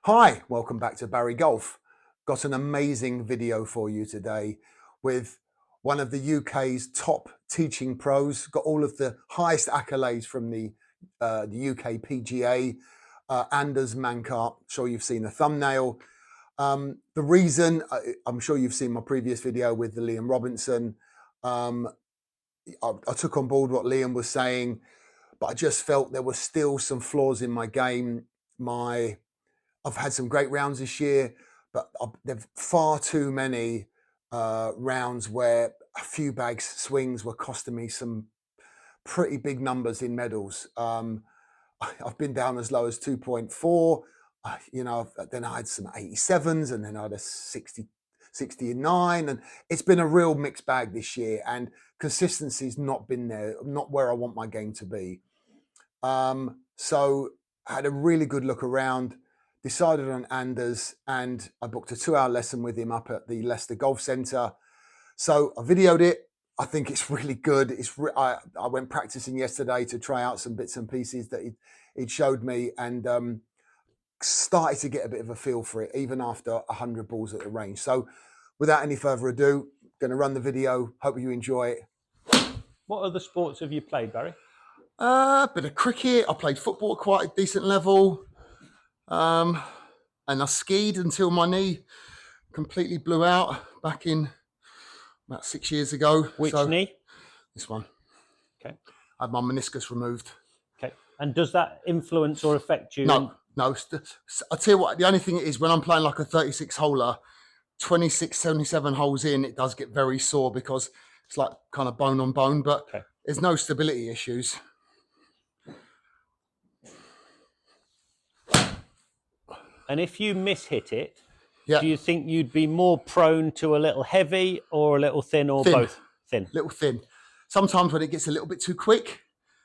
Hi, welcome back to Barry Golf. Got an amazing video for you today with one of the UK's top teaching pros. Got all of the highest accolades from the UK PGA, Anders Mankert. Sure you've seen the thumbnail. The reason, I'm sure you've seen my previous video with the Liam Robinson. I took on board what Liam was saying, but I just felt there were still some flaws in my game. I've had some great rounds this year, but there've far too many rounds where a few bags swings were costing me some pretty big numbers in medals. I've been down as low as 2.4. Then I had some 87s, and then I had a 69, and it's been a real mixed bag this year. And consistency's not been there, not where I want my game to be. So I had a really good look around. Decided on Anders, and I booked a 2-hour lesson with him up at the Leicester Golf Centre. So I videoed it. I think it's really good. I went practicing yesterday to try out some bits and pieces that he'd showed me, and started to get a bit of a feel for it, even after 100 balls at the range. So without any further ado, going to run the video. Hope you enjoy it. What other sports have you played, Barry? A bit of cricket. I played football at quite a decent level. And I skied until my knee completely blew out back in about 6 years ago. Which knee? This one. Okay. I had my meniscus removed. Okay. And does that influence or affect you? No. I'll tell you what, the only thing is when I'm playing like a 36-holer, 26, 77 holes in, it does get very sore because it's like kind of bone on bone, but there's no stability issues. And if you mishit it, do you think you'd be more prone to a little heavy or a little thin, or both? Thin. Little thin. Sometimes when it gets a little bit too quick,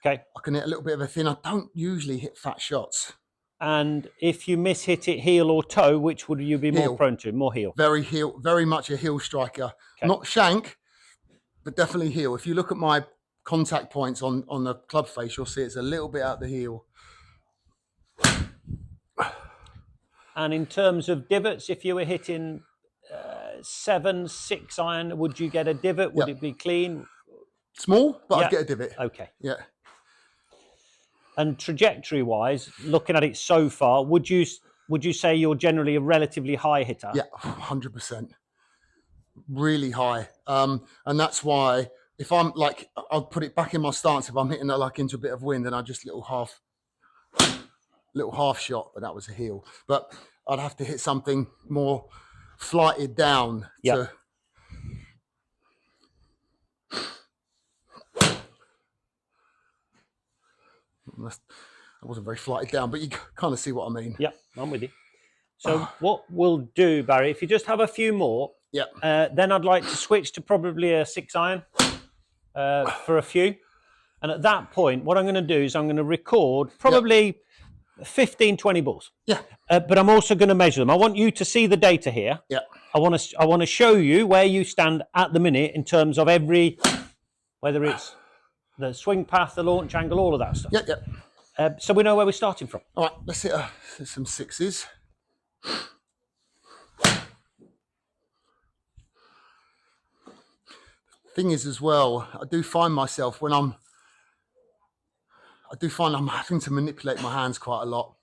I can hit a little bit of a thin. I don't usually hit fat shots. And if you mishit it heel or toe, which would you be more prone to? More heel? Very heel, very much a heel striker. Not shank, but definitely heel. If you look at my contact points on the club face, you'll see it's a little bit out the heel. And in terms of divots, if you were hitting 7, 6 iron, would you get a divot? Would it be clean? Small, but I'd get a divot. Okay. Yeah. And trajectory-wise, looking at it so far, would you say you're generally a relatively high hitter? Yeah, 100%. Really high. And that's why if I'm like, I'll put it back in my stance. If I'm hitting it like into a bit of wind, then I just little half shot, but that was a heel. But I'd have to hit something more flighted down to. I wasn't very flighted down, but you kind of see what I mean. Yeah, I'm with you. So what we'll do, Barry, if you just have a few more, then I'd like to switch to probably a 6 iron for a few. And at that point, what I'm going to do is I'm going to record probably 15, 20 balls. Yeah. But I'm also going to measure them. I want you to see the data here. Yeah. I want to show you where you stand at the minute in terms of whether it's the swing path, the launch angle, all of that stuff. Yeah, yeah. So we know where we're starting from. All right, let's hit some 6s. Thing is as well, I do find myself when I'm having to manipulate my hands quite a lot.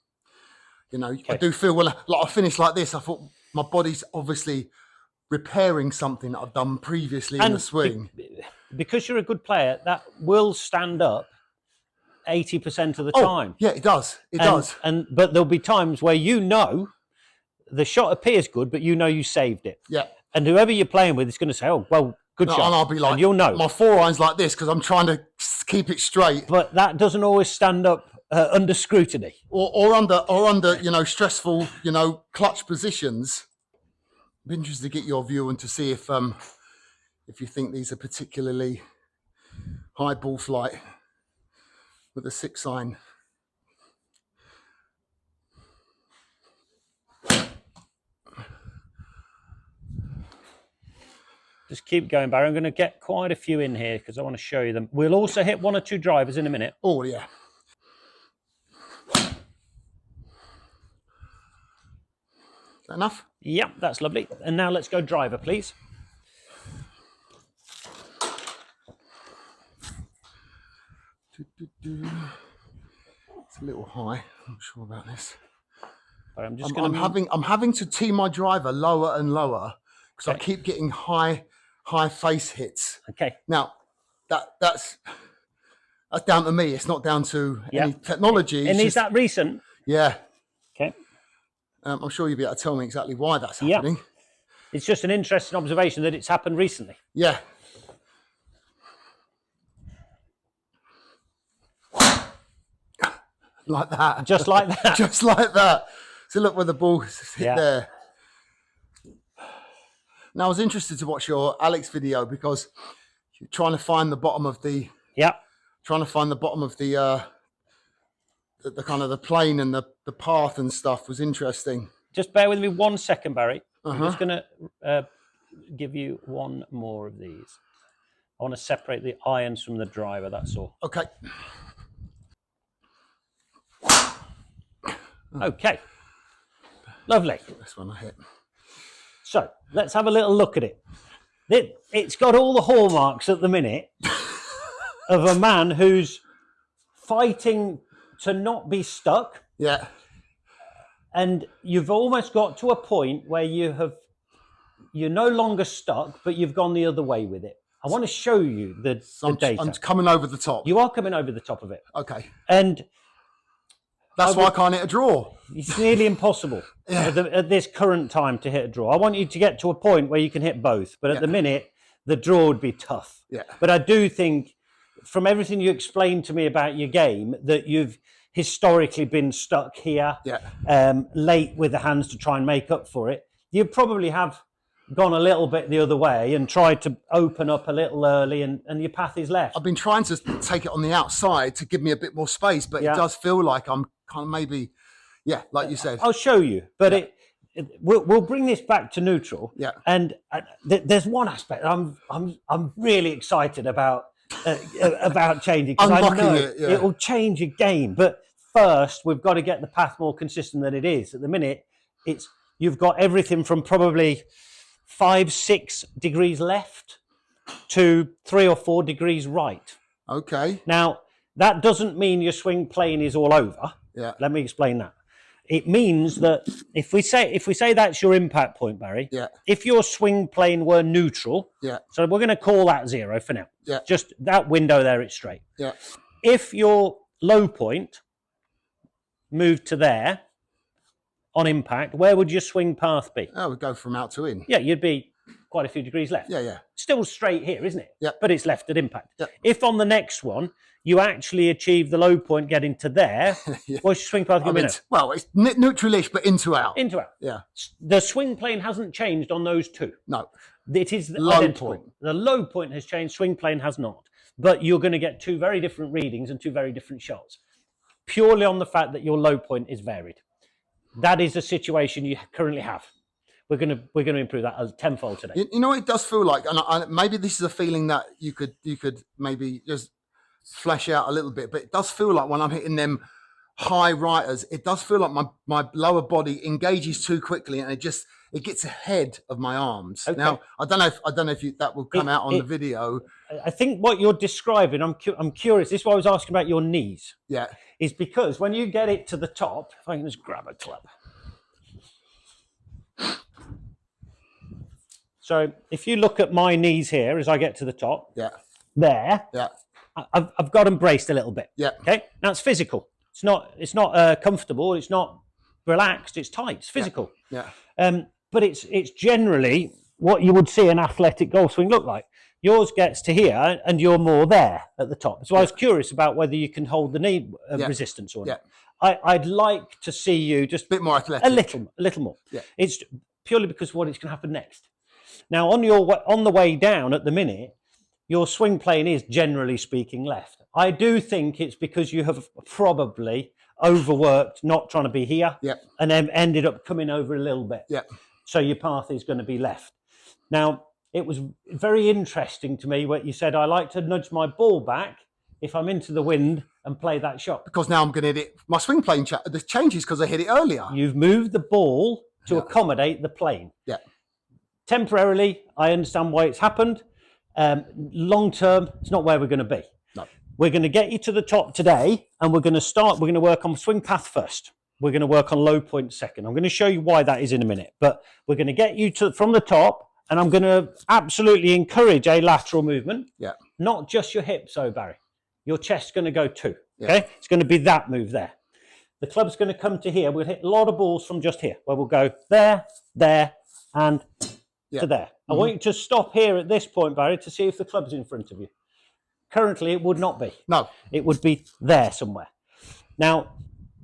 You know, I do feel, like I finish like this, I thought my body's obviously repairing something that I've done previously in the swing. Because you're a good player, that will stand up 80% of the time. Yeah, it does. It does. But there'll be times where the shot appears good, but you saved it. Yeah. And whoever you're playing with is going to say, oh, well, good shot. And I'll be like, and you'll know. My 4 iron's like this because I'm trying to keep it straight. But that doesn't always stand up under scrutiny. Or under stressful, clutch positions. I'm interested to get your view and to see if you think these are particularly high ball flight with a 6 iron. Just keep going, Barry. I'm going to get quite a few in here because I want to show you them. We'll also hit 1 or 2 drivers in a minute. Oh, yeah. Enough? Yep, that's lovely. And now let's go driver, please. It's a little high. I'm not sure about this. But I'm having to tee my driver lower and lower because okay. I keep getting high face hits. Okay. Now that's down to me. It's not down to any technology. And is that recent? Yeah. Okay. I'm sure you'll be able to tell me exactly why that's happening. It's just an interesting observation that it's happened recently. Yeah. Like that. Just like that. Just like that. So look where the ball hit there. Now I was interested to watch your Alex video because you're trying to find the bottom of the trying to find the bottom of the kind of the plane and the path and stuff was interesting. Just bear with me 1 second, Barry. I'm just going to give you one more of these. I want to separate the irons from the driver, that's all. Okay. Okay. Lovely. This one I hit. So let's have a little look at it. It's got all the hallmarks at the minute of a man who's fighting to not be stuck. Yeah. And you've almost got to a point where you're no longer stuck, but you've gone the other way with it. I want to show you the data. I'm coming over the top. You are coming over the top of it. Okay. And that's why I can't hit a draw. It's nearly impossible at this current time to hit a draw. I want you to get to a point where you can hit both. But at the minute, the draw would be tough. Yeah. But I do think, from everything you explained to me about your game, that you've historically been stuck here, late with the hands to try and make up for it. You probably have gone a little bit the other way and tried to open up a little early, and your path is left. I've been trying to take it on the outside to give me a bit more space, but it does feel like I'm kind of maybe, like you said. I'll show you, but we'll bring this back to neutral. Yeah. And there's one aspect I'm really excited about changing, because I know it will change your game. But first, we've got to get the path more consistent than it is. At the minute, you've got everything from probably 5-6 degrees left to 3 or 4 degrees right. Okay. Now, that doesn't mean your swing plane is all over. Yeah. Let me explain that. It means that if we say that's your impact point, Barry, if your swing plane were neutral, so we're going to call that 0 for now. Yeah. Just that window there, it's straight. Yeah. If your low point moved to there on impact, where would your swing path be? Oh, we'd go from out to in. Yeah, you'd be quite a few degrees left. Yeah, yeah. Still straight here, isn't it? Yeah. But it's left at impact. Yeah. If on the next one you actually achieve the low point getting to there, what's your swing path going to be now? Well, it's neutral-ish, but into out. Into out. Yeah. The swing plane hasn't changed on those two. No. It is low identical. point. The low point has changed, swing plane has not. But you're going to get two very different readings and two very different shots, purely on the fact that your low point is varied. That is a situation you currently have. We're going to improve that as tenfold today. You know, it does feel like, and maybe this is a feeling that you could maybe just flesh out a little bit, but it does feel like when I'm hitting them high righters, it does feel like my lower body engages too quickly, and it gets ahead of my arms. Okay. Now, I don't know if that will come out on the video. I think what you're describing, I'm curious. This is why I was asking about your knees. Yeah. Is because when you get it to the top, if I can just grab a club. So if you look at my knees here as I get to the top, there, I've got them braced a little bit. Yeah. Okay. Now it's physical. It's not comfortable. It's not relaxed. It's tight. It's physical. Yeah. But it's generally what you would see an athletic golf swing look like. Yours gets to here, and you're more there at the top. So I was curious about whether you can hold the knee resistance or not. I'd like to see you just a bit more athletic, a little more. Yeah. It's purely because of what is going to happen next. Now, on the way down at the minute, your swing plane is generally speaking left. I do think it's because you have probably overworked, not trying to be here, and then ended up coming over a little bit. Yeah. So your path is going to be left. Now, it was very interesting to me what you said. I like to nudge my ball back if I'm into the wind and play that shot. Because now I'm going to hit it. My swing plane changes because I hit it earlier. You've moved the ball to accommodate the plane. Yeah. Temporarily, I understand why it's happened. Long term, it's not where we're going to be. No. We're going to get you to the top today, and we're going to work on swing path first. We're going to work on low point second. I'm going to show you why that is in a minute, but we're going to get you from the top, and I'm going to absolutely encourage a lateral movement. Yeah. Not just your hips, though, Barry. Your chest's going to go too. Okay. It's going to be that move there. The club's going to come to here. We'll hit a lot of balls from just here, where we'll go there, there, and to there. I want you to stop here at this point, Barry, to see if the club's in front of you. Currently, it would not be. No. It would be there somewhere. Now,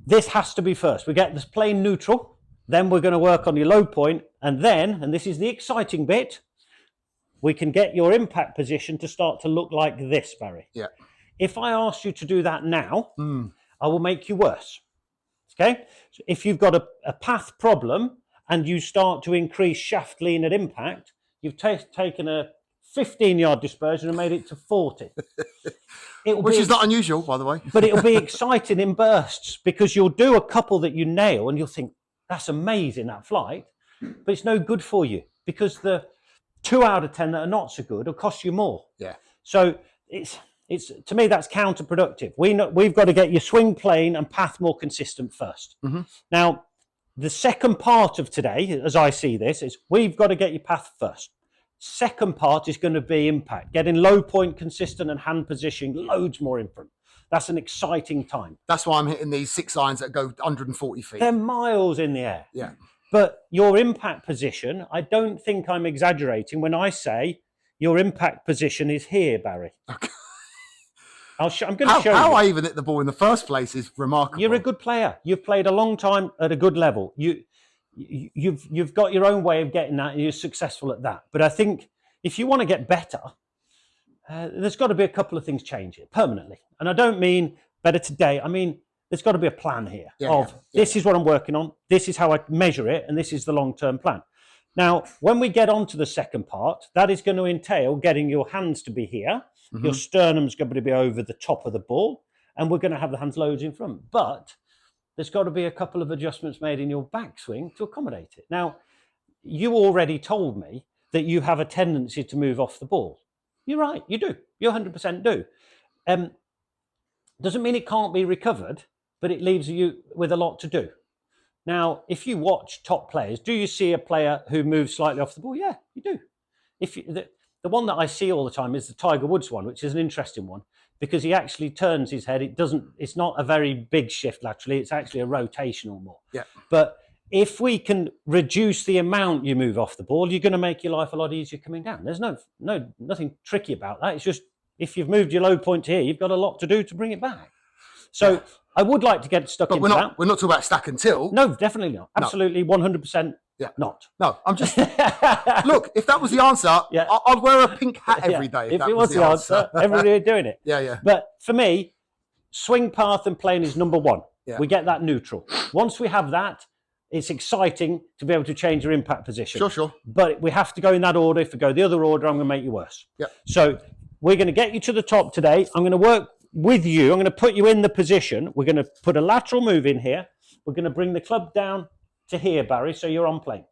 this has to be first. We get this plane neutral, then we're going to work on your low point, and then, and this is the exciting bit, we can get your impact position to start to look like this, Barry. Yeah. If I ask you to do that now, I will make you worse. Okay? So if you've got a path problem and you start to increase shaft lean at impact, you've taken a 15-yard dispersion and made it to 40. Which is not unusual, by the way. But it'll be exciting in bursts, because you'll do a couple that you nail and you'll think, that's amazing, that flight, but it's no good for you, because the 2 out of 10 that are not so good will cost you more. Yeah. So it's to me, that's counterproductive. We've got to get your swing plane and path more consistent first. Now, the second part of today, as I see this, is we've got to get your path first. Second part is going to be impact, getting low point consistent and hand position loads more in front. That's an exciting time. That's why I'm hitting these 6 irons that go 140 feet. They're miles in the air. Yeah. But your impact position, I don't think I'm exaggerating when I say your impact position is here, Barry. Okay. I'm going to show you. How I even hit the ball in the first place is remarkable. You're a good player. You've played a long time at a good level. You've got your own way of getting that, and you're successful at that. But I think if you want to get better, there's got to be a couple of things changing permanently. And I don't mean better today. I mean, there's got to be a plan here this is what I'm working on, this is how I measure it, and this is the long-term plan. Now, when we get on to the second part, that is going to entail getting your hands to be here. Your sternum's going to be over the top of the ball, and we're going to have the hands loads in front. But there's got to be a couple of adjustments made in your backswing to accommodate it. Now, you already told me that you have a tendency to move off the ball. You're right, you do. You 100% do. Doesn't mean it can't be recovered, but it leaves you with a lot to do. Now, if you watch top players, do you see a player who moves slightly off the ball? Yeah, you do. The one that I see all the time is the Tiger Woods one, which is an interesting one, because he actually turns his head. It's not a very big shift laterally. It's actually a rotational more. Yeah. But if we can reduce the amount you move off the ball, you're going to make your life a lot easier coming down. There's nothing tricky about that. It's just, if you've moved your low point to here, you've got a lot to do to bring it back. So I would like to get stuck into that. We're not talking about stack and tilt. No, definitely not. Absolutely, 100% not. No, I'm just... Look, if that was the answer, I'd wear a pink hat every day. If it was the answer, everybody would be doing it. Yeah. But for me, swing path and plane is number one. Yeah. We get that neutral. Once we have that, it's exciting to be able to change your impact position. Sure. But we have to go in that order. If we go the other order, I'm going to make you worse. Yeah. So we're going to get you to the top today. I'm going to work with you. I'm going to put you in the position. We're going to put a lateral move in here. We're going to bring the club down to here, Barry, so you're on plane.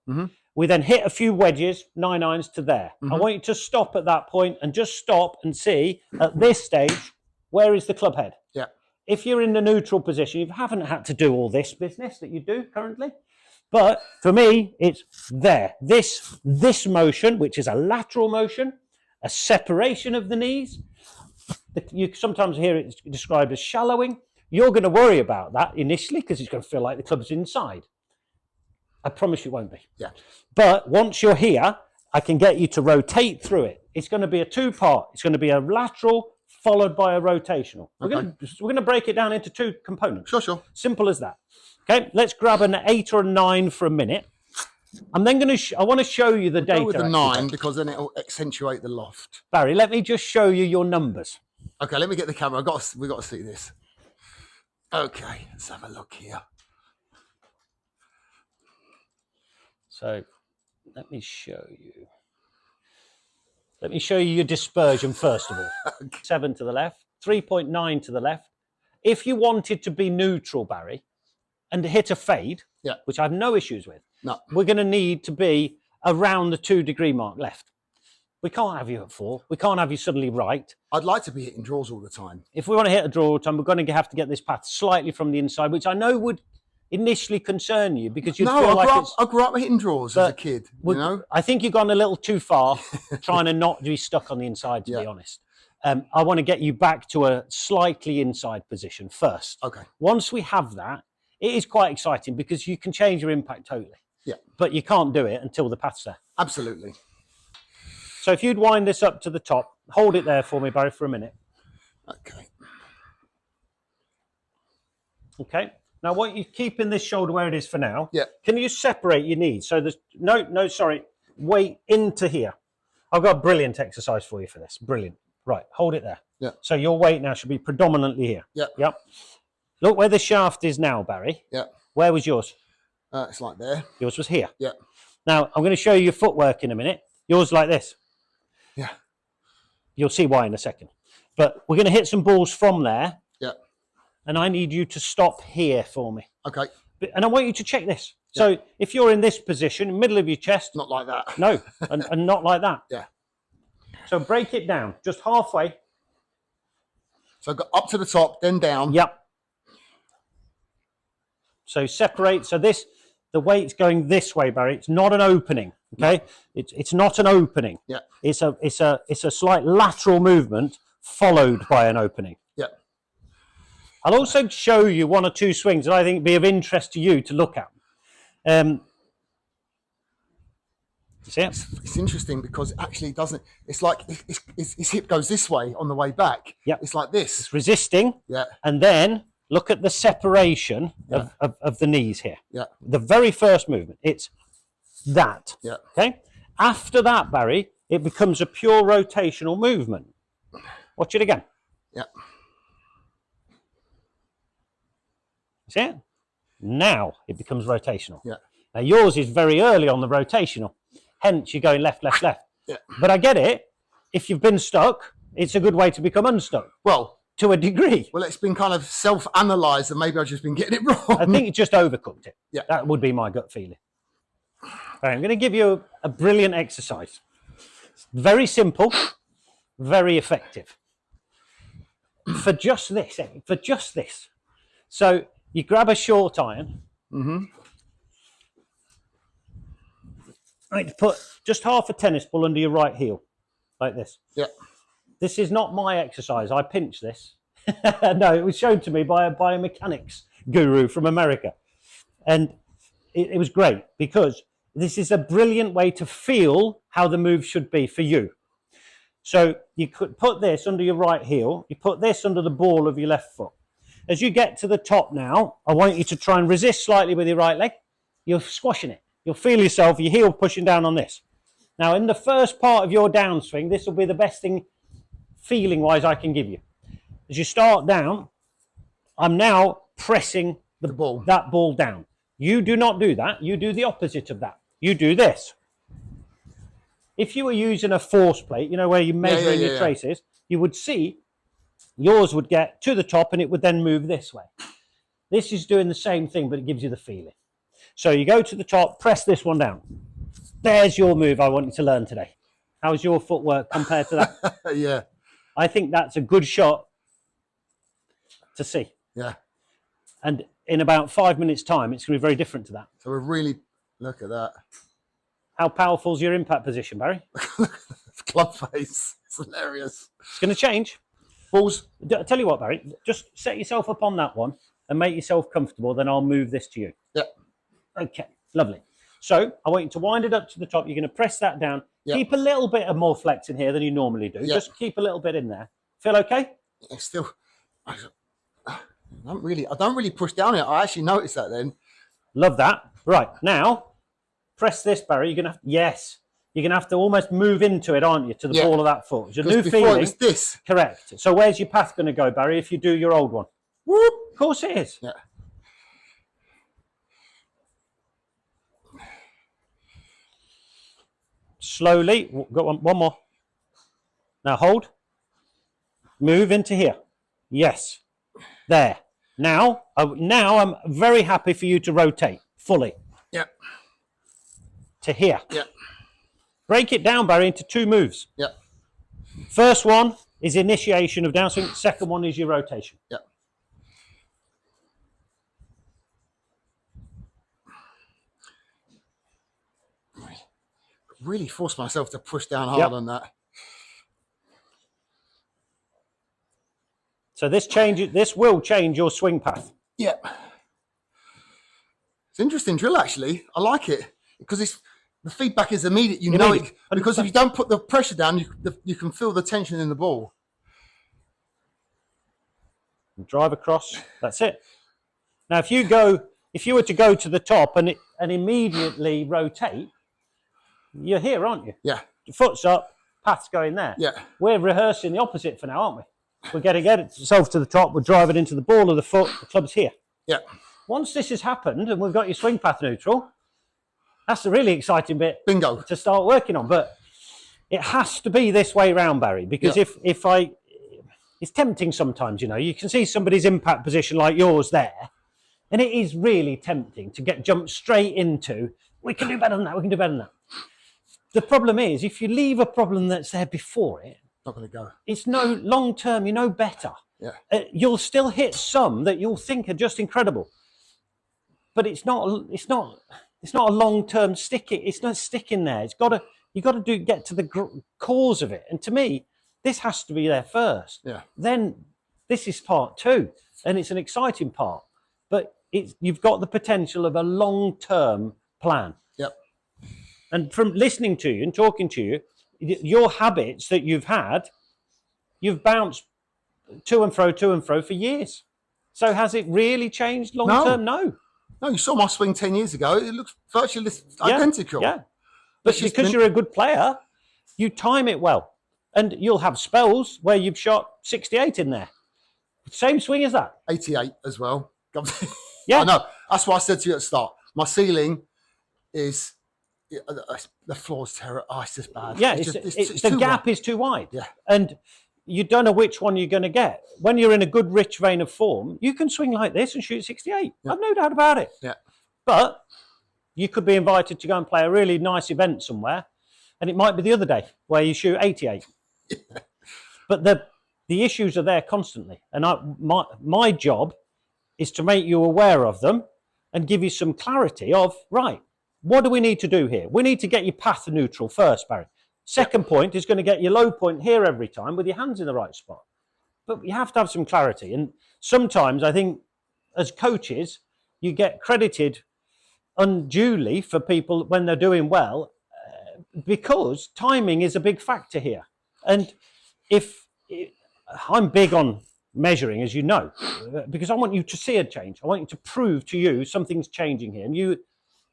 We then hit a few wedges, 9 irons to there. I want you to stop at that point and just stop and see at this stage, where is the club head? Yeah. If you're in the neutral position, you haven't had to do all this business that you do currently. But for me, it's there. This motion, which is a lateral motion, a separation of the knees. You sometimes hear it described as shallowing. You're going to worry about that initially because it's going to feel like the club's inside. I promise you won't be. Yeah. But once you're here, I can get you to rotate through it. It's going to be a two-part. It's going to be a lateral followed by a rotational. We're going to break it down into two components. Sure. Simple as that. Okay, let's grab an 8 or a 9 for a minute. I'm then going to. I want to show you the data. Go with the 9 because then it'll accentuate the loft. Barry, let me just show you your numbers. Okay, let me get the camera. We've got to see this. Okay, let's have a look here. So, let me show you. Let me show you your dispersion first of all. Okay. 7 to the left, 3.9 to the left. If you wanted to be neutral, Barry, and hit a fade, which I have no issues with, we're going to need to be around the 2 degree mark left. We can't have you at 4. We can't have you suddenly right. I'd like to be hitting draws all the time. If we want to hit a draw all the time, we're going to have to get this path slightly from the inside, which I know would initially concern you because you feel like I grew up hitting draws as a kid. You know, I think you've gone a little too far trying to not be stuck on the inside, to be honest. I want to get you back to a slightly inside position first. Okay. Once we have that, it is quite exciting because you can change your impact totally. Yeah. But you can't do it until the path's there. Absolutely. So if you'd wind this up to the top, hold it there for me, Barry, for a minute. Okay. Okay. Now, I want you keeping this shoulder where it is for now. Yeah. Can you separate your knees? So there's sorry, weight into here. I've got a brilliant exercise for you for this. Brilliant. Right, hold it there. Yeah. So your weight now should be predominantly here. Yeah. Yep. Look where the shaft is now, Barry. Yeah. Where was yours? It's like there. Yours was here. Yeah. Now, I'm going to show you your footwork in a minute. Yours like this. Yeah. You'll see why in a second. But we're going to hit some balls from there. Yeah. And I need you to stop here for me. Okay. And I want you to check this. So if you're in this position, middle of your chest. Not like that. No, and not like that. Yeah. So break it down, just halfway. So go up to the top, then down. Yep. So separate. So the weight's going this way, Barry. It's not an opening. Okay. It's not an opening. Yeah. It's a slight lateral movement followed by an opening. Yeah. I'll also show you 1 or 2 swings that I think be of interest to you to look at. See it? It's interesting because it actually doesn't. It's like his hip goes this way on the way back. Yeah. It's like this. It's resisting. Yeah. And then look at the separation of the knees here. Yeah. The very first movement. It's that. Yeah. Okay. After that, Barry, it becomes a pure rotational movement. Watch it again. Yeah. See it? Now it becomes rotational. Yeah. Now yours is very early on the rotational. Hence you're going left, left, left. Yeah. But I get it. If you've been stuck, it's a good way to become unstuck. Well, to a degree. Well, it's been kind of self-analysed and maybe I've just been getting it wrong. I think it just overcooked it. Yeah. That would be my gut feeling. All right, I'm going to give you a brilliant exercise. It's very simple, very effective. For just this. So you grab a short iron. Mm-hmm. Right, to put just half a tennis ball under your right heel, like this. Yeah. This is not my exercise. I pinch this. No, it was shown to me by a biomechanics guru from America. And it was great because this is a brilliant way to feel how the move should be for you. So you could put this under your right heel. You put this under the ball of your left foot. As you get to the top now, I want you to try and resist slightly with your right leg. You're squashing it. You'll feel yourself, your heel pushing down on this. Now, in the first part of your downswing, this will be the best thing, feeling-wise, I can give you. As you start down, I'm now pressing that ball down. You do not do that. You do the opposite of that. You do this. If you were using a force plate, you know, where you're measuring your traces, you would see yours would get to the top and it would then move this way. This is doing the same thing, but it gives you the feeling. So you go to the top, press this one down. There's your move I want you to learn today. How's your footwork compared to that? Yeah. I think that's a good shot to see. Yeah. And in about 5 minutes' time, it's going to be very different to that. So we're really, look at that. How powerful is your impact position, Barry? Club face. It's hilarious. It's going to change. Balls. I'll tell you what, Barry, just set yourself up on that one and make yourself comfortable, then I'll move this to you. Yeah. Okay, lovely. So I want you to wind it up to the top. You're going to press that down. Yep. Keep a little bit of more flex in here than you normally do. Yep. Just keep a little bit in there. Feel okay? Yeah, still, I don't really push down it. I actually noticed that then. Love that. Right, now, press this, Barry. You're going to, yes. You're going to have to almost move into it, aren't you, to the ball of that foot. It's your new feeling. It was this. Correct. So where's your path going to go, Barry, if you do your old one? Whoop. Of course it is. Yeah. Slowly, got one more. Now hold. Move into here. Yes. There. Now I'm very happy for you to rotate fully. Yeah. To here. Yeah. Break it down, Barry, into 2 moves. Yeah. First one is initiation of downswing. Second one is your rotation. Yeah. Really forced myself to push down hard on that. So this will change your swing path. Yeah. It's an interesting drill, actually. I like it because the feedback is immediate. You know it, because if you don't put the pressure down, you can feel the tension in the ball. Drive across. That's it. Now, if you were to go to the top and immediately rotate, you're here, aren't you? Yeah. Your foot's up, path's going there. Yeah. We're rehearsing the opposite for now, aren't we? We're going to get itself to the top. We're driving into the ball of the foot. The club's here. Yeah. Once this has happened and we've got your swing path neutral, that's the really exciting bit. Bingo. To start working on. But it has to be this way round, Barry, because it's tempting sometimes, you can see somebody's impact position like yours there, and it is really tempting to get jumped straight into, we can do better than that, we can do better than that. The problem is, if you leave a problem that's there before it, not going to go. It's no long term, you know better. Yeah. You'll still hit some that you'll think are just incredible. But it's not a long term sticking. It's not sticking there. You've got to get to the cause of it. And to me, this has to be there first. Yeah. Then this is part 2, and it's an exciting part. But you've got the potential of a long term plan. Yep. And from listening to you and talking to you, your habits that you've had, you've bounced to and fro for years. So has it really changed long term? No. No, you saw my swing 10 years ago. It looks virtually identical. Yeah. But because you're a good player, you time it well. And you'll have spells where you've shot 68 in there. Same swing as that. 88 as well. Yeah. I know. That's what I said to you at the start. My ceiling is... the floor's terrible. Oh, it's just bad. Yeah, the gap is too wide. Yeah. And you don't know which one you're going to get. When you're in a good, rich vein of form, you can swing like this and shoot 68. Yeah. I've no doubt about it. Yeah. But you could be invited to go and play a really nice event somewhere, and it might be the other day where you shoot 88. Yeah. But the issues are there constantly. And my job is to make you aware of them and give you some clarity of, right, what do we need to do here? We need to get your path neutral first, Barry. Second point is going to get your low point here every time with your hands in the right spot. But you have to have some clarity. And sometimes I think as coaches, you get credited unduly for people when they're doing well because timing is a big factor here. And I'm big on measuring, as you know, because I want you to see a change. I want you to prove to you something's changing here. And you,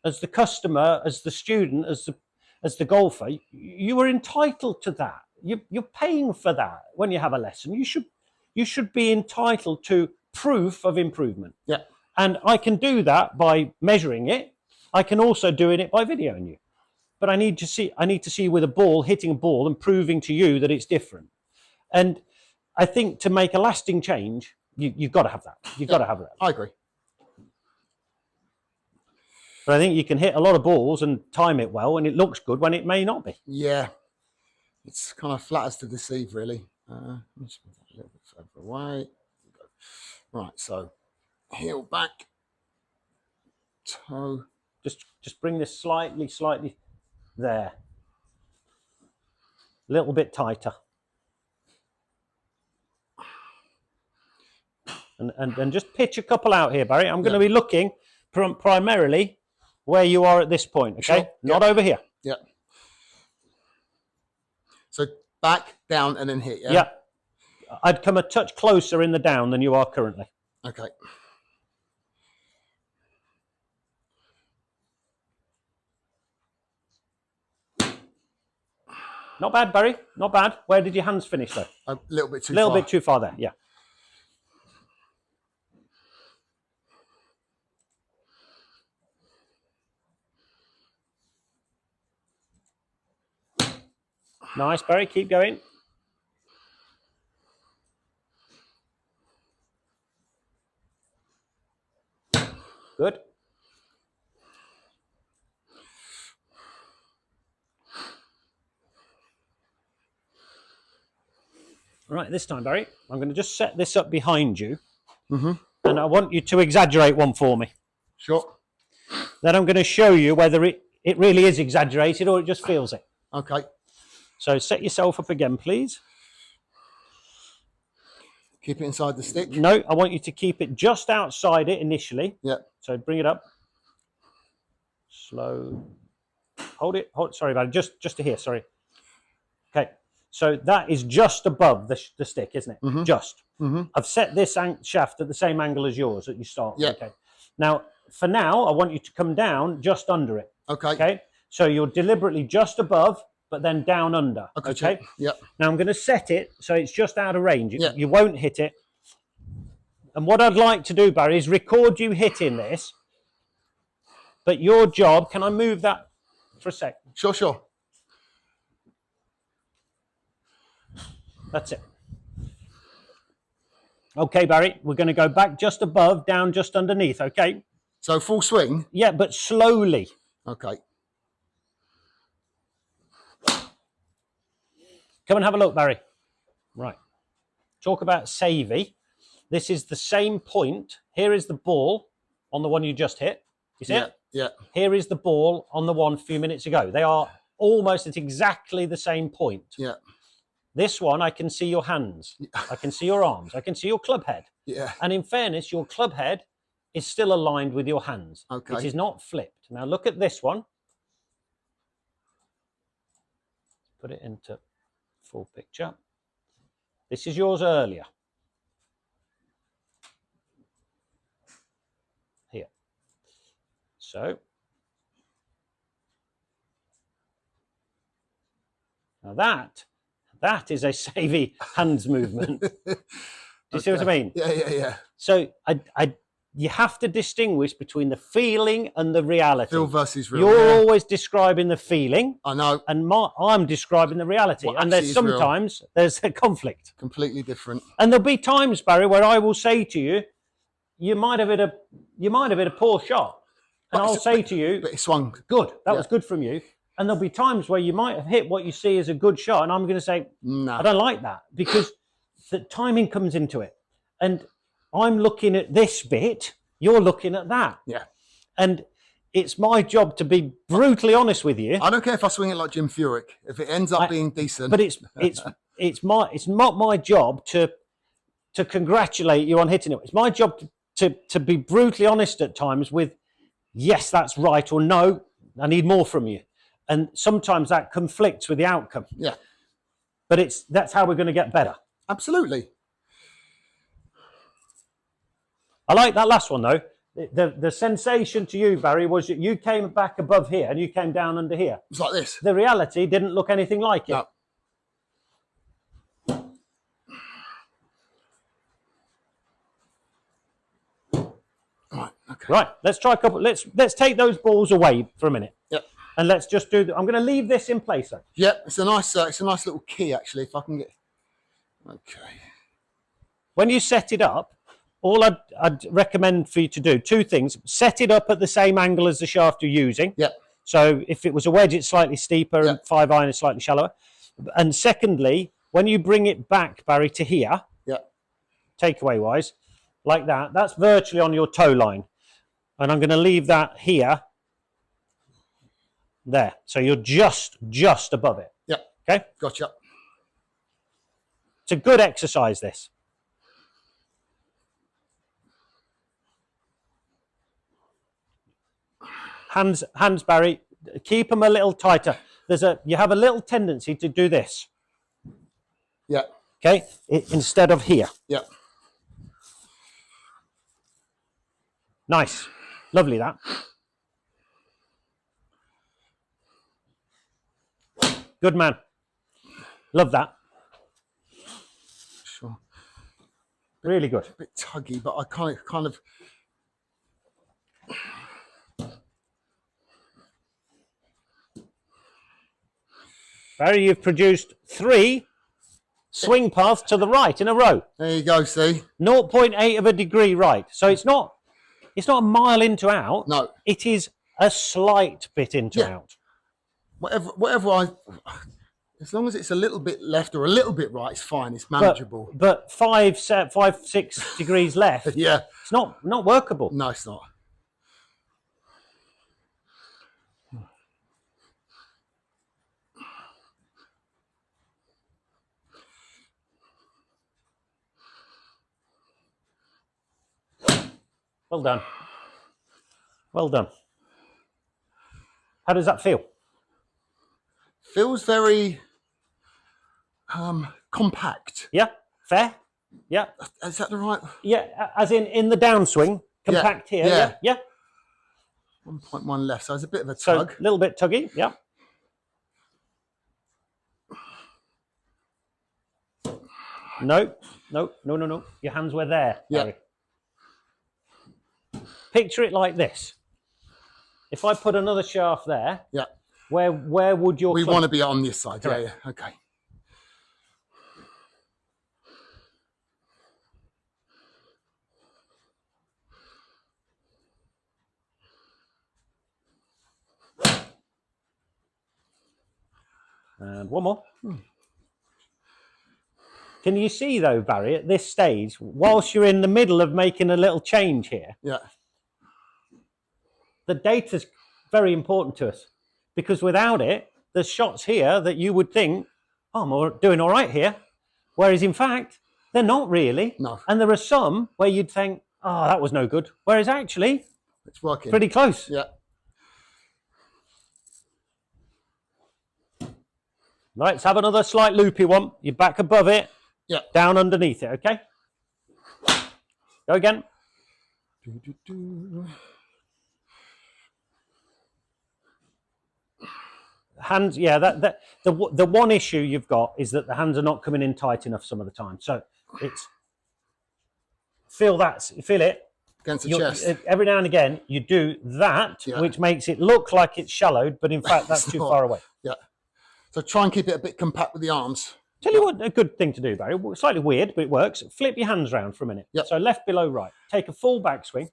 as the customer, as the student, as the golfer, you are entitled to that. You're paying for that when you have a lesson. You should be entitled to proof of improvement. Yeah. And I can do that by measuring it. I can also do it by videoing you. But I need to see you with a ball, hitting a ball and proving to you that it's different. And I think to make a lasting change, you've got to have that. You've got to have that. I agree. But I think you can hit a lot of balls and time it well, and it looks good when it may not be. Yeah. It's kind of flatters to deceive, really. Let me just move that a little bit further away. Right, so heel back, toe. Just bring this slightly there. A little bit tighter. And just pitch a couple out here, Barry. I'm going to be looking primarily where you are at this point, okay? Sure. Not over here. Yeah. So back, down, and then hit, yeah? Yeah. I'd come a touch closer in the down than you are currently. Okay. Not bad, Barry. Not bad. Where did your hands finish, though? A little bit too far. A little bit too far there, yeah. Nice, Barry. Keep going. Good. Right, this time, Barry, I'm going to just set this up behind you. Mm-hmm. And I want you to exaggerate one for me. Sure. Then I'm going to show you whether it really is exaggerated or it just feels it. Okay. So set yourself up again, please. Keep it inside the stick? No, I want you to keep it just outside it initially. Yeah. So bring it up. Slow. Hold it. Sorry, Barry, just to here, sorry. Okay. So that is just above the stick, isn't it? Mm-hmm. Just. Mm-hmm. I've set this shaft at the same angle as yours that you start with. Yeah. Okay. Now, for now, I want you to come down just under it. Okay. Okay. So you're deliberately just above, but then down under. Okay. Yeah. Now I'm going to set it so it's just out of range. Yeah. You won't hit it. And what I'd like to do, Barry, is record you hitting this. But your job, can I move that for a sec? Sure, sure. That's it. Okay, Barry, we're going to go back just above, down just underneath, okay? So full swing? Yeah, but slowly. Okay. Come and have a look, Barry. Right. Talk about savvy. This is the same point. Here is the ball on the one you just hit. You see it? Yeah. Here is the ball on the one a few minutes ago. They are almost at exactly the same point. Yeah. This one, I can see your hands. I can see your arms. I can see your club head. Yeah. And in fairness, your club head is still aligned with your hands. Okay. It is not flipped. Now look at this one. Put it into full picture. This is yours earlier. Here. So. Now that is a savvy hands movement. Do you see what I mean? Yeah. So you have to distinguish between the feeling and the reality. Feel versus real. You're always describing the feeling. I know. And I'm describing the reality. What and there's sometimes there's a conflict. Completely different. And there'll be times, Barry, where I will say to you, you might have hit a poor shot. And I'll say to you, but it swung. Good. That was good from you. And there'll be times where you might have hit what you see as a good shot, and I'm going to say, no. I don't like that, because the timing comes into it. And I'm looking at this bit, you're looking at that. Yeah. And it's my job to be brutally honest with you. I don't care if I swing it like Jim Furyk. If it ends up being decent. But it's not my job to congratulate you on hitting it. It's my job to be brutally honest at times with, yes, that's right, or no, I need more from you. And sometimes that conflicts with the outcome. Yeah. But that's how we're going to get better. Absolutely. I like that last one, though. The sensation to you, Barry, was that you came back above here and you came down under here. It's like this. The reality didn't look anything like it. No. Right. Okay. Right. Let's try a couple. Let's take those balls away for a minute. Yep. And let's just do. I'm going to leave this in place, though. Yep. It's a nice little key, actually. If I can get. Okay. When you set it up, all I'd recommend for you to do two things: set it up at the same angle as the shaft you're using. Yep. So if it was a wedge, it's slightly steeper, and 5-iron is slightly shallower. And secondly, when you bring it back, Barry, to here, takeaway wise, like that, that's virtually on your toe line. And I'm going to leave that here, there. So you're just above it. Yep. Okay? Gotcha. It's a good exercise, this. Hands, Barry, keep them a little tighter. You have a little tendency to do this. Yeah. Okay? Instead of here. Yeah. Nice. Lovely, that. Good man. Love that. Sure. Really good. A bit tuggy, but I kind of. Barry, you've produced 3 swing paths to the right in a row. There you go, see? 0.8 of a degree right. So it's not It's not a mile into out. No. It is a slight bit into out. Whatever as long as it's a little bit left or a little bit right, it's fine. It's manageable. But 5-6 degrees left. Yeah. It's not workable. No, it's not. Well done. Well done. How does that feel? Feels very compact. Yeah, fair. Yeah. Is that the right? Yeah, as in the downswing, compact here. Yeah. Yeah. 1.1 left, so it's a bit of a So tug. a little bit tuggy. Yeah. No. Your hands were there. Yeah. Harry. Picture it like this. If I put another shaft there, Yeah. where would your We club... want to be on this side. Correct. Yeah. Okay. And one more. Can you see though, Barry, at this stage, whilst you're in the middle of making a little change here, Yeah. the data's very important to us, because without it, there's shots here that you would think, oh, I'm doing all right here, whereas in fact, they're not really. No. And there are some where you'd think, oh, that was no good, whereas actually, It's working. pretty close. Yeah. Right, let's have another slight loopy one. You're back above it, down underneath it, okay? Go again. Hands, yeah, the one issue you've got is that the hands are not coming in tight enough some of the time. So it's, feel it. Against the chest. Every now and again, you do that, which makes it look like it's shallowed, but in fact, that's too far away. Yeah. So try and keep it a bit compact with the arms. Tell you what, a good thing to do, Barry, slightly weird, but it works. Flip your hands around for a minute. Yep. So left below right. Take a full backswing.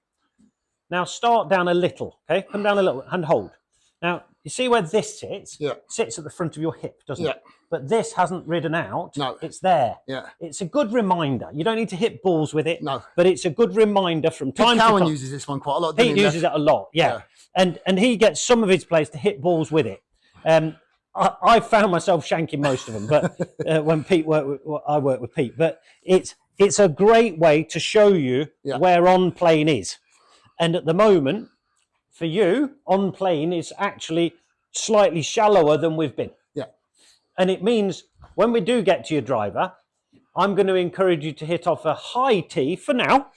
Now start down a little, okay? Come down a little and hold. Now, you see where this sits? Yeah. Sits at the front of your hip, doesn't Yeah. it? But this hasn't ridden out. No. It's there. Yeah. It's a good reminder. You don't need to hit balls with it. No. But it's a good reminder from time to Cowan time. uses this one quite a lot. He uses it a lot, yeah. And he gets some of his players to hit balls with it. I found myself shanking most of them, but when Pete I work with Pete. But it's a great way to show you where on plane is. And at the moment, for you, on plane is actually slightly shallower than we've been. Yeah. And it means when we do get to your driver, I'm going to encourage you to hit off a high tee for now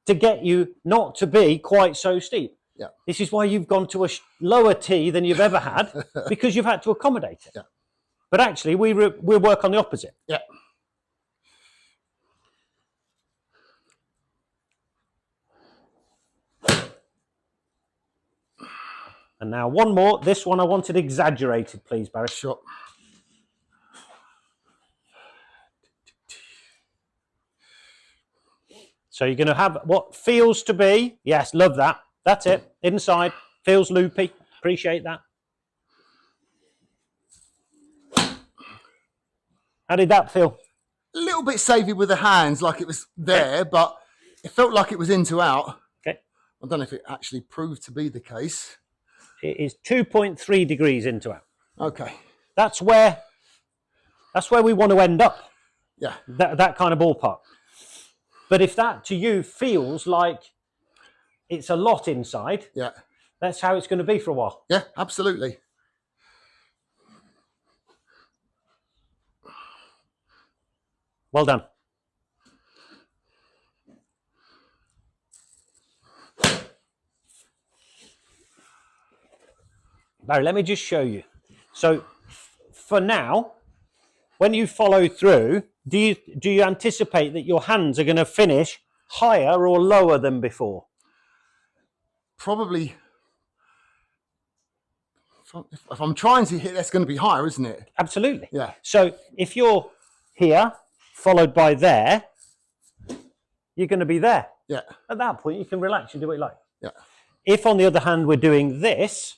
to get you not to be quite so steep. Yeah. This is why you've gone to a lower tee than you've ever had, because you've had to accommodate it. Yeah. But actually, we work on the opposite. Yeah. And now one more. This one I wanted exaggerated, please, Barry. Sure. So you're going to have what feels to be, yes, love that. That's it. Inside, feels loopy. Appreciate that. How did that feel? A little bit savey with the hands, like it was there, but it felt like it was in to out. Okay. I don't know if it actually proved to be the case. It is 2.3 degrees into out. Okay. That's where we want to end up. Yeah. That kind of ballpark. But if that to you feels like it's a lot inside, that's how it's going to be for a while. Yeah, absolutely. Well done. Barry, let me just show you. So for now, when you follow through, do you anticipate that your hands are going to finish higher or lower than before? Probably, if I'm trying to hit, that's going to be higher, isn't it? Absolutely. Yeah. So if you're here, followed by there, you're going to be there. Yeah. At that point, you can relax and do what you like. Yeah. If, on the other hand, we're doing this,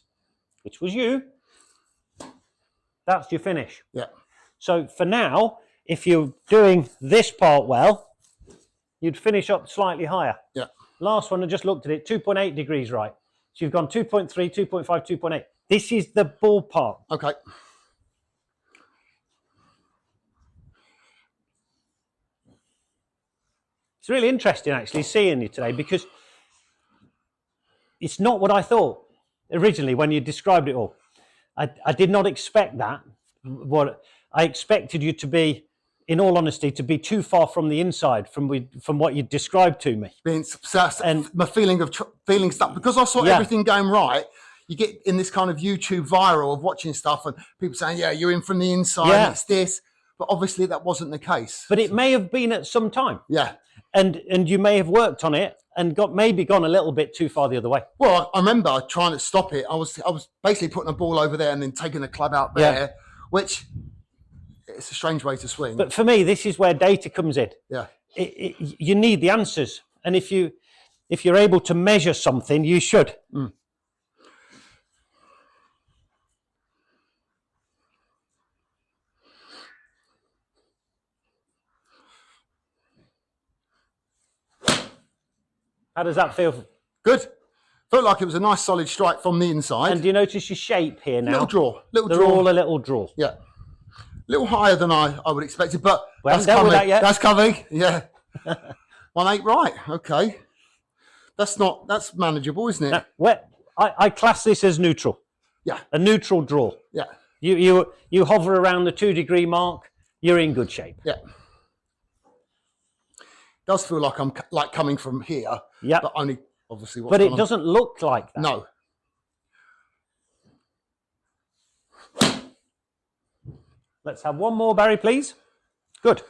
which was you, that's your finish. Yeah. So for now, if you're doing this part well, you'd finish up slightly higher. Yeah. Last one, I just looked at it, 2.8 degrees right. So you've gone 2.3, 2.5, 2.8. This is the ballpark. Okay. It's really interesting, actually, seeing you today, because it's not what I thought originally when you described it all. I did not expect that. What I expected you to be, in all honesty, to be too far from the inside from what you described to me. Being obsessed, and my feeling of feeling stuck, because I saw everything going right. You get in this kind of YouTube viral of watching stuff and people saying, yeah, you're in from the inside, and it's this. But obviously that wasn't the case. But it may have been at some time. Yeah. And you may have worked on it and maybe gone a little bit too far the other way. Well, I remember trying to stop it. I was basically putting a ball over there and then taking the club out there, which it's a strange way to swing. But for me, this is where data comes in. Yeah. You need the answers. And if you're able to measure something, you should. Mm. How does that feel? Good. Felt like it was a nice solid strike from the inside. And do you notice your shape here now? Little draw. They're all a little draw. Yeah. A little higher than I would expect it, but we haven't dealt with that yet. That's coming. Yeah. 1-8 right. Okay. That's manageable, isn't it? I class this as neutral. Yeah. A neutral draw. Yeah. You hover around the 2 degree mark, you're in good shape. Yeah. Does feel like I'm coming from here. Yeah. But only obviously But it doesn't look like that. No. Let's have one more, Barry, please. Good.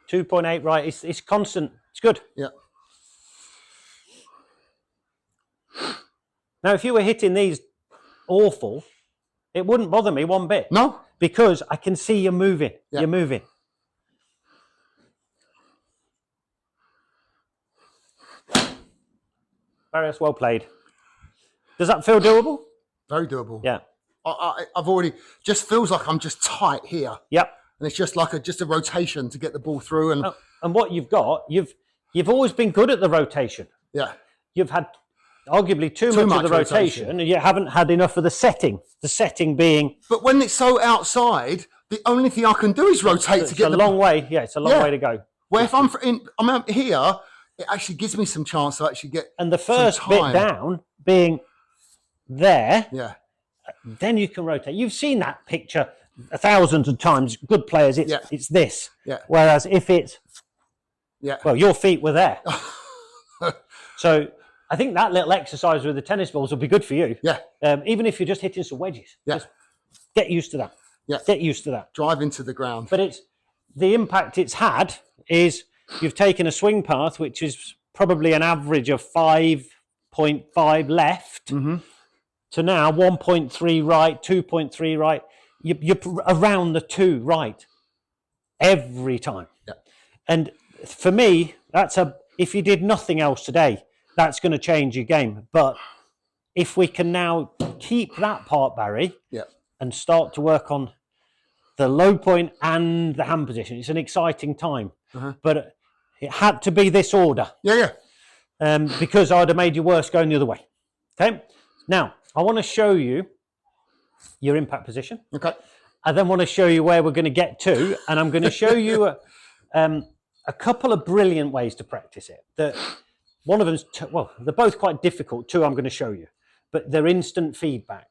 .8 right. It's constant. It's good. Yeah. Now, if you were hitting these awful, it wouldn't bother me one bit. No. Because I can see you moving. Yeah. You're moving. Barry, that's well played. Does that feel doable? Very doable. Yeah. I've already, just feels like I'm just tight here. Yep. And it's just like just a rotation to get the ball through. And what you've got, you've always been good at the rotation. Yeah. You've had arguably too much of the rotation, and you haven't had enough of the setting. The setting being... But when it's so outside, the only thing I can do is rotate to get the... It's a long way. Yeah, it's a long way to go. Where if I'm out here, it actually gives me some chance to actually get... And the first bit down being there, then you can rotate. You've seen that picture thousands of times. Good players, it's this. Yeah. Whereas if it's... Well, your feet were there. So... I think that little exercise with the tennis balls will be good for you. Yeah. Even if you're just hitting some wedges. Yeah. Just get used to that. Yeah. Get used to that. Drive into the ground. But the impact it's had is you've taken a swing path, which is probably an average of 5.5 left, to now 1.3 right, 2.3 right. You're around the 2 right every time. Yeah. And for me, if you did nothing else today, that's going to change your game. But if we can now keep that part, Barry, and start to work on the low point and the hand position, it's an exciting time. But it had to be this order. Yeah. Because I'd have made you worse going the other way. Okay? Now, I want to show you your impact position. Okay. I then want to show you where we're going to get to, and I'm going to show you a couple of brilliant ways to practice it. One of them's, they're both quite difficult. 2 I'm going to show you, but they're instant feedback.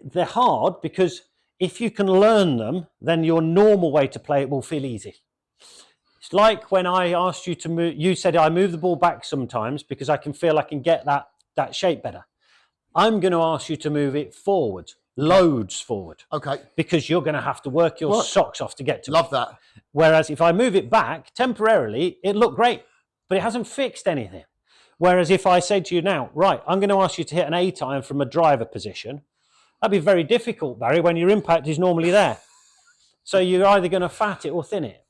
They're hard because if you can learn them, then your normal way to play it will feel easy. It's like when I asked you to move, you said I move the ball back sometimes because I can feel I can get that shape better. I'm going to ask you to move it forward, loads forward. Okay. Because you're going to have to work your socks off to get to it. Love that. Whereas if I move it back temporarily, it looked great. But it hasn't fixed anything. Whereas if I say to you now, right, I'm going to ask you to hit an A time from a driver position, that'd be very difficult, Barry, when your impact is normally there. So you're either going to fat it or thin it.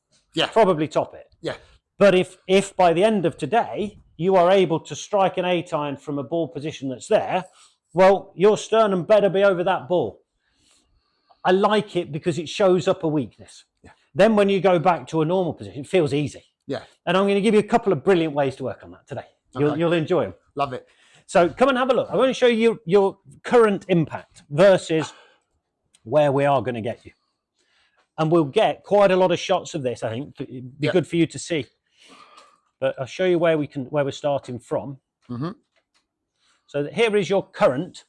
probably top it. Yeah. But if by the end of today you are able to strike an 8-iron from a ball position that's there, well, your sternum better be over that ball. I like it because it shows up a weakness. Yeah. Then when you go back to a normal position, it feels easy. Yeah. And I'm going to give you a couple of brilliant ways to work on that today. Okay. You'll enjoy them. Love it. So come and have a look. I'm going to show you your current impact versus where we are going to get you. And we'll get quite a lot of shots of this, I think. It'd be good for you to see. But I'll show you where we're starting from. Mm-hmm. So here is your current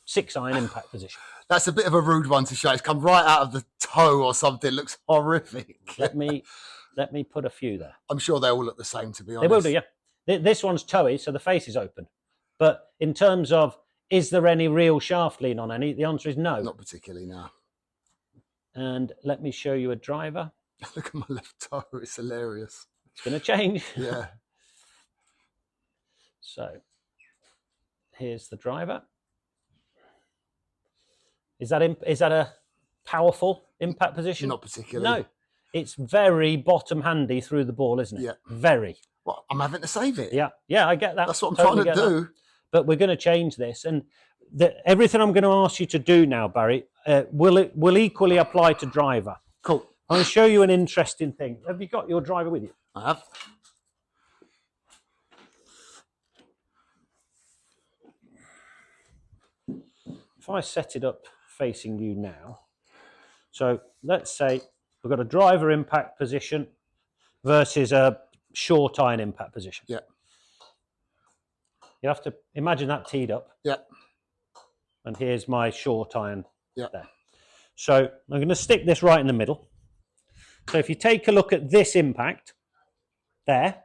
6-iron impact position. That's a bit of a rude one to show. It's come right out of the toe or something. It looks horrific. Let me put a few there. I'm sure they all look the same, to be honest. They will do, yeah. This one's toey, so the face is open. But in terms of, is there any real shaft lean on any? The answer is no. Not particularly, no. And let me show you a driver. Look at my left toe. It's hilarious. It's going to change. Yeah. So here's the driver. Is that a powerful impact position? Not particularly. No. It's very bottom handy through the ball, isn't it? Yeah. Very. Well, I'm having to save it. Yeah. Yeah, I get that. That's what I'm Totally trying to do. That. But we're going to change this. And everything I'm going to ask you to do now, Barry, will equally apply to driver. Cool. I'm going to show you an interesting thing. Have you got your driver with you? I have. If I set it up facing you now, so let's say we've got a driver impact position versus a short iron impact position. Yeah. You have to imagine that teed up. Yeah. And here's my short iron there. So I'm going to stick this right in the middle. So if you take a look at this impact there,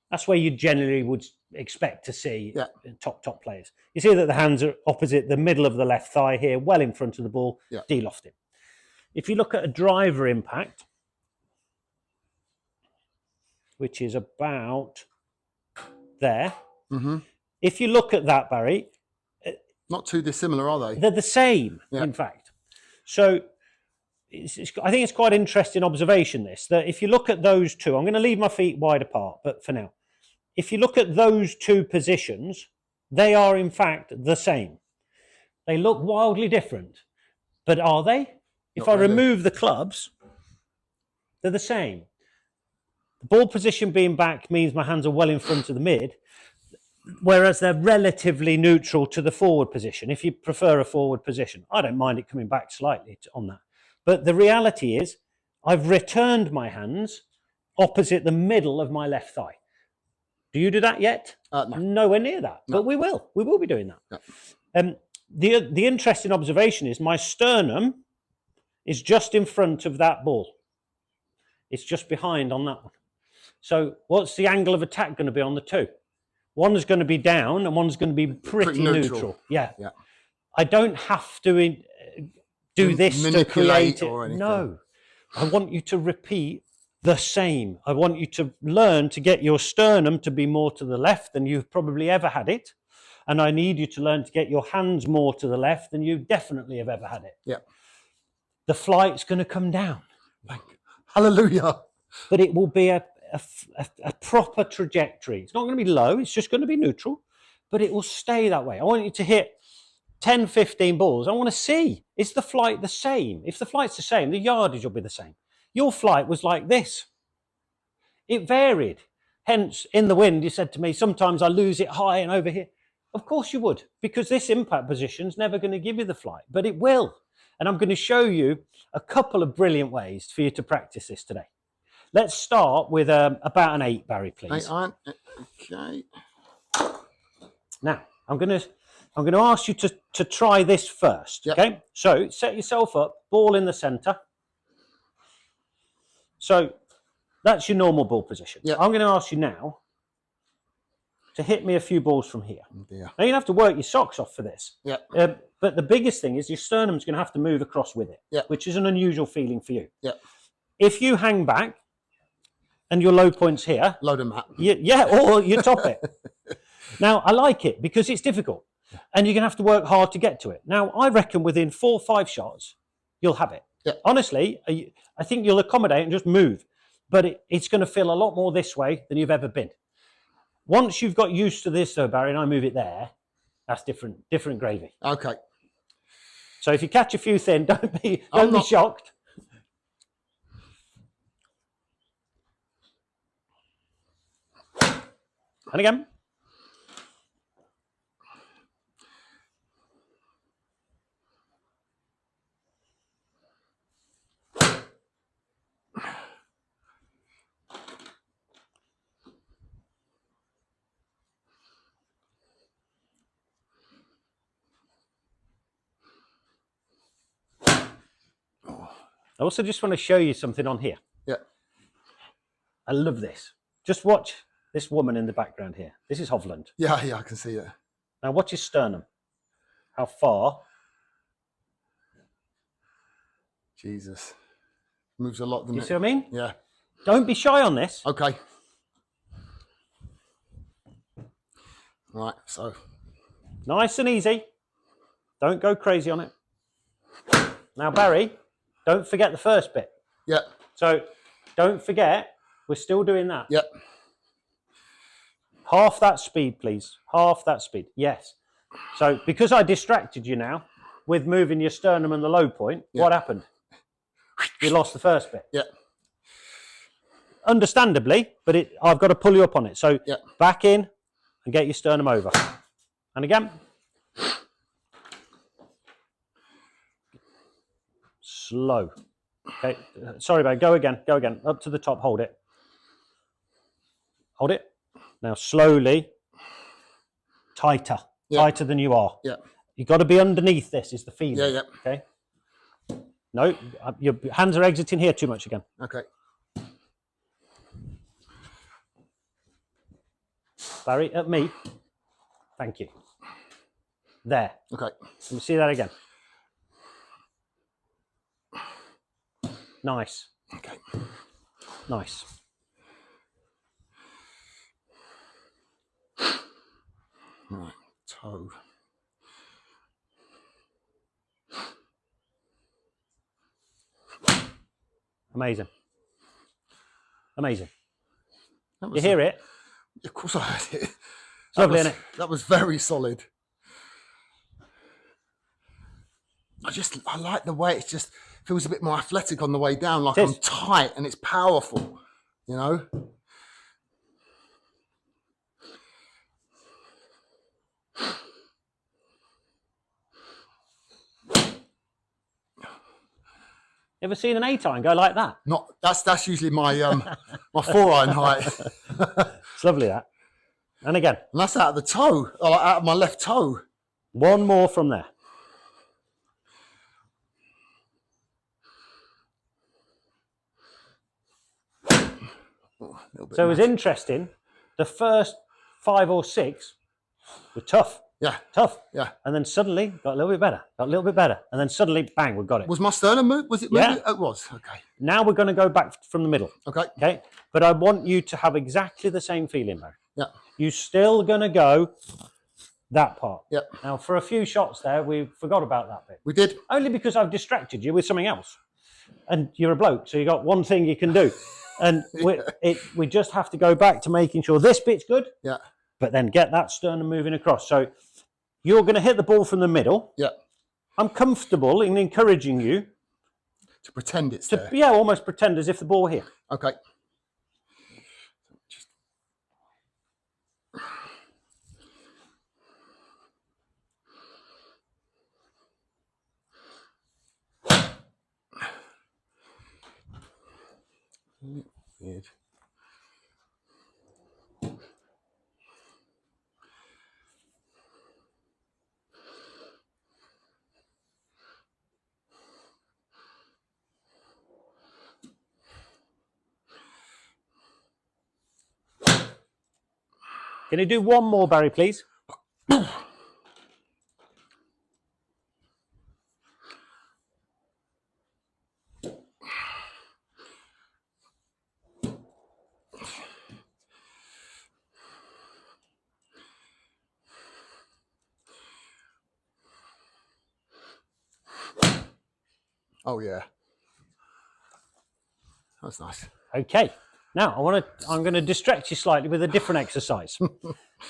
that's where you generally would expect to see top players. You see that the hands are opposite the middle of the left thigh here, well in front of the ball, de-lofted. If you look at a driver impact, which is about there, if you look at that, Barry, not too dissimilar, are they? They're the same, in fact. So I think it's quite an interesting observation, this, that if you look at those two, I'm going to leave my feet wide apart, but for now, if you look at those two positions, they are in fact the same. They look wildly different, but are they? If I remove the clubs, they're the same. The ball position being back means my hands are well in front of the mid, whereas they're relatively neutral to the forward position. If you prefer a forward position, I don't mind it coming back slightly on that. But the reality is I've returned my hands opposite the middle of my left thigh. Do you do that yet? No. Nowhere near that, but we will. We will be doing that. No. The interesting observation is my sternum is just in front of that ball. It's just behind on that one. So what's the angle of attack going to be on the two? One's going to be down and one's going to be pretty neutral. Yeah. I don't have to do this to create it. Or anything. No. I want you to repeat the same. I want you to learn to get your sternum to be more to the left than you've probably ever had it. And I need you to learn to get your hands more to the left than you definitely have ever had it. Yeah. The flight's going to come down. Hallelujah. But it will be a proper trajectory. It's not going to be low. It's just going to be neutral. But it will stay that way. I want you to hit 10, 15 balls. I want to see, is the flight the same? If the flight's the same, the yardage will be the same. Your flight was like this. It varied. Hence, in the wind, you said to me, sometimes I lose it high and over here. Of course you would, because this impact position's never going to give you the flight, but it will. And I'm going to show you a couple of brilliant ways for you to practice this today. Let's start with about an 8, Barry, please. 8 iron. Okay. Now, I'm going to ask you to try this first. Yep. Okay. So set yourself up, ball in the centre. So that's your normal ball position. Yep. I'm going to ask you now to hit me a few balls from here. Oh dear. Now you're going to have to work your socks off for this. Yep. But the biggest thing is your sternum's going to have to move across with it, Yep. which is an unusual feeling for you. Yep. If you hang back and your low point's here, Load them up. or you top it. Now, I like it because it's difficult and you're going to have to work hard to get to it. Now, I reckon within 4 or 5 shots, you'll have it. Yep. Honestly, I think you'll accommodate and just move. But it's going to feel a lot more this way than you've ever been. Once you've got used to this, though, Barry, and I move it there, that's different gravy. Okay. So if you catch a few thin, don't be shocked. And again. I also just want to show you something on here. Yeah. I love this. Just watch this woman in the background here. This is Hovland. Yeah, I can see it. Now watch his sternum. How far? Jesus. Moves a lot, doesn't it? You see what I mean? Yeah. Don't be shy on this. Okay. Right, so. Nice and easy. Don't go crazy on it. Now, Barry, don't forget the first bit. Yeah. So don't forget, we're still doing that. Yep. Half that speed, please. Half that speed. Yes. So because I distracted you now with moving your sternum and the low point, what happened? You lost the first bit. Yeah. Understandably, but I've got to pull you up on it. So back in and get your sternum over. And again. Slow. Okay. Sorry, babe. Go again. Go again. Up to the top. Hold it. Hold it. Now slowly. Tighter. Tighter than you are. Yeah. You've got to be underneath this is the feeling. Yeah, yeah. Okay. No, your hands are exiting here too much again. Okay. Barry, at me. Thank you. There. Okay. Let me see that again. Nice. Okay. Nice. Right. Toe. Amazing. Amazing. You hear it? Of course I heard it. It's lovely, isn't it? That was very solid. I like the way it just feels a bit more athletic on the way down, like I'm tight and it's powerful, you know? Ever seen an 8-iron go like that? Not that's usually my my 4-iron height. It's lovely that. And again. And that's out of the toe, or like out of my left toe. One more from there. So it was interesting. The first 5 or 6 were tough. Yeah. Tough. Yeah. And then suddenly got a little bit better. Got a little bit better. And then suddenly, bang, we've got it. Was my sternum moved? Was it moving? Yeah. Oh, it was. Okay. Now we're going to go back from the middle. Okay. Okay. But I want you to have exactly the same feeling, Barry. Yeah. You're still going to go that part. Yeah. Now, for a few shots there, we forgot about that bit. We did. Only because I've distracted you with something else. And you're a bloke, so you got one thing you can do. And we just have to go back to making sure this bit's good. Yeah. But then get that sternum moving across. So you're going to hit the ball from the middle. Yeah. I'm comfortable in encouraging you to pretend it's there. Yeah, almost pretend as if the ball were here. Okay. Weird. Can you do one more, Barry, please? Oh, yeah. That's nice. Okay. Now I'm going to distract you slightly with a different exercise,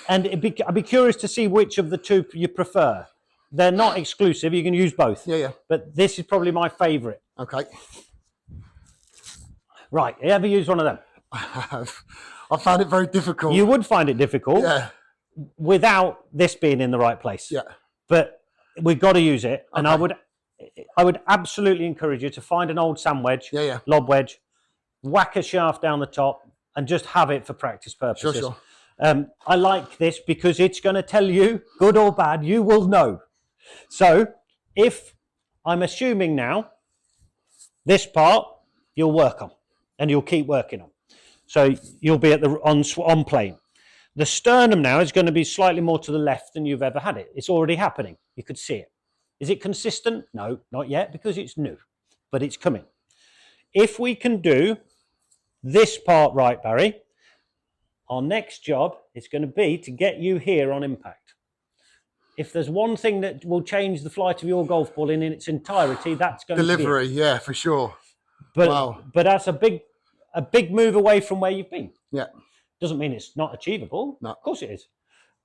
and I'd be curious to see which of the two you prefer. They're not exclusive; you can use both. Yeah, yeah. But this is probably my favourite. Okay. Right. You ever use one of them? I have. I found it very difficult. You would find it difficult, yeah, without this being in the right place. Yeah. But we've got to use it, and Okay. I would absolutely encourage you to find an old sand wedge, Yeah, yeah. lob wedge, whack a shaft down the top, and just have it for practice purposes. Sure. I like this because it's going to tell you, good or bad, you will know. So if I'm assuming now, this part you'll work on, and you'll keep working on. So you'll be at the on plane. The sternum now is going to be slightly more to the left than you've ever had it. It's already happening. You could see it. Is it consistent? No, not yet, because it's new, but it's coming. If we can do this part right, Barry, our next job is going to be to get you here on impact. If there's one thing that will change the flight of your golf ball in its entirety, that's going to be delivery. Yeah, for sure. But Wow. but that's a big move away from where you've been. Yeah. Doesn't mean it's not achievable. No. Of course it is.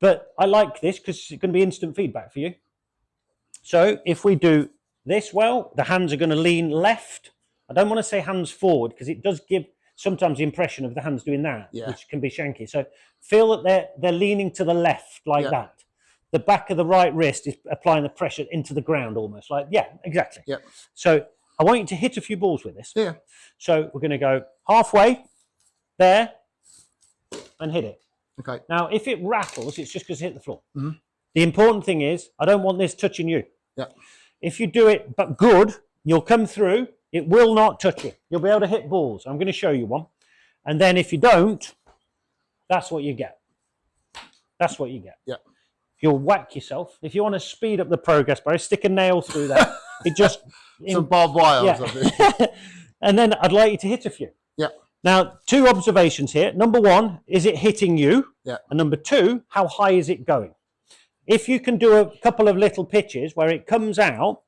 But I like this because it's going to be instant feedback for you. So if we do this well, the hands are going to lean left. I don't want to say hands forward because it does give sometimes the impression of the hands doing that, which can be shanky. So feel that they're leaning to the left like that. The back of the right wrist is applying the pressure into the ground almost. Like, yeah, exactly. Yeah. So I want you to hit a few balls with this. Yeah. So we're going to go halfway there and hit it. Okay. Now, if it rattles, it's just because it hit the floor. Mm-hmm. The important thing is, I don't want this touching you. Yeah. If you do it but good, you'll come through. It will not touch you. You'll be able to hit balls. I'm going to show you one. And then if you don't, that's what you get. That's what you get. Yeah. You'll whack yourself. If you want to speed up the progress, Barry, stick a nail through there. It just... Some barbed wire or something. And then I'd like you to hit a few. Yeah. Now, two observations here. Number one, is it hitting you? Yeah. And number two, how high is it going? If you can do a couple of little pitches where it comes out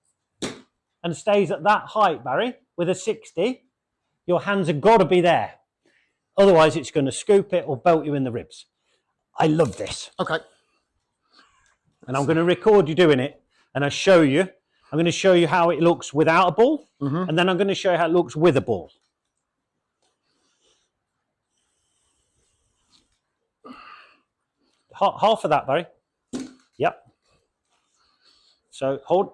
and stays at that height, Barry, with a 60, your hands have got to be there. Otherwise, it's going to scoop it or belt you in the ribs. I love this. Okay. And I'm going to record you doing it, and I show you. I'm going to show you how it looks without a ball, and then I'm going to show you how it looks with a ball. Half of that, Barry. Yep. So hold.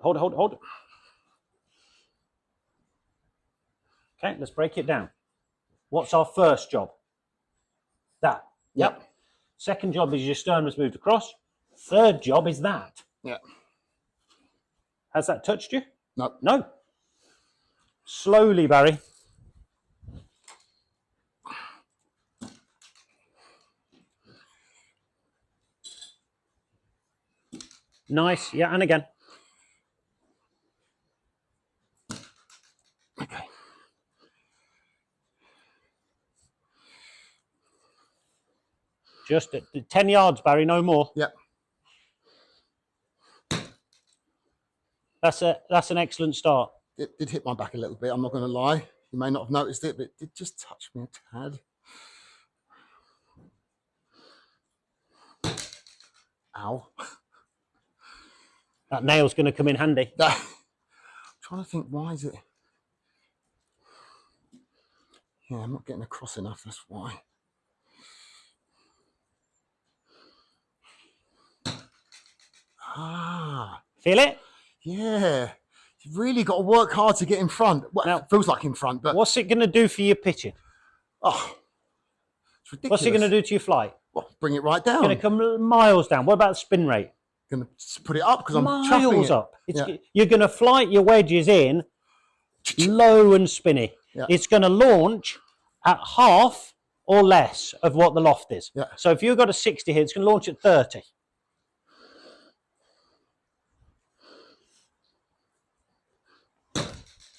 Okay, let's break it down. What's our first job? That. Yep. Second job is your sternum has moved across. Third job is that. Yeah. Has that touched you? No. No. Slowly, Barry. Nice. Yeah, and again. Okay. Just at 10 yards, Barry, no more. Yeah. That's an excellent start. It did hit my back a little bit, I'm not going to lie. You may not have noticed it, but it did just touch me a tad. Ow. That nail's going to come in handy. I'm trying to think, why is it? Yeah, I'm not getting across enough, that's why. Ah. Feel it? Yeah. You've really got to work hard to get in front. Well, Now, it feels like in front, but... What's it going to do for your pitching? Oh, it's ridiculous. What's it going to do to your flight? Well, bring it right down. It's going to come miles down. What about the spin rate? Going to put it up because I'm trapping Miles it. up. You're going to flight your wedges in low and spinny. Yeah. It's going to launch at half or less of what the loft is. Yeah. So if you've got a 60 here, it's going to launch at 30.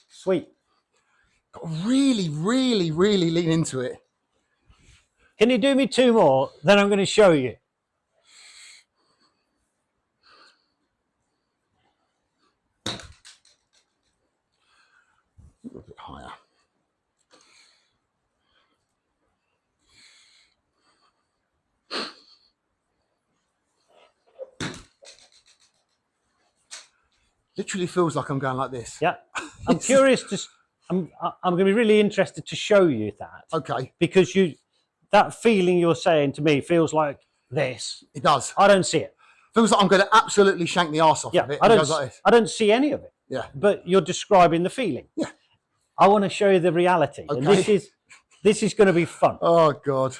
Sweet. Got to really, really, really lean into it. Can you do me two more? Then I'm going to show you. A little bit higher. Literally feels like I'm going like this. Yeah. I'm curious to. I'm going to be really interested to show you that. Okay. Because that feeling you're saying to me feels like this. It does. I don't see it. Feels like I'm going to absolutely shank the arse off of it. I don't see any of it. Yeah. But you're describing the feeling. Yeah. I want to show you the reality. Okay. And this is going to be fun. Oh, God.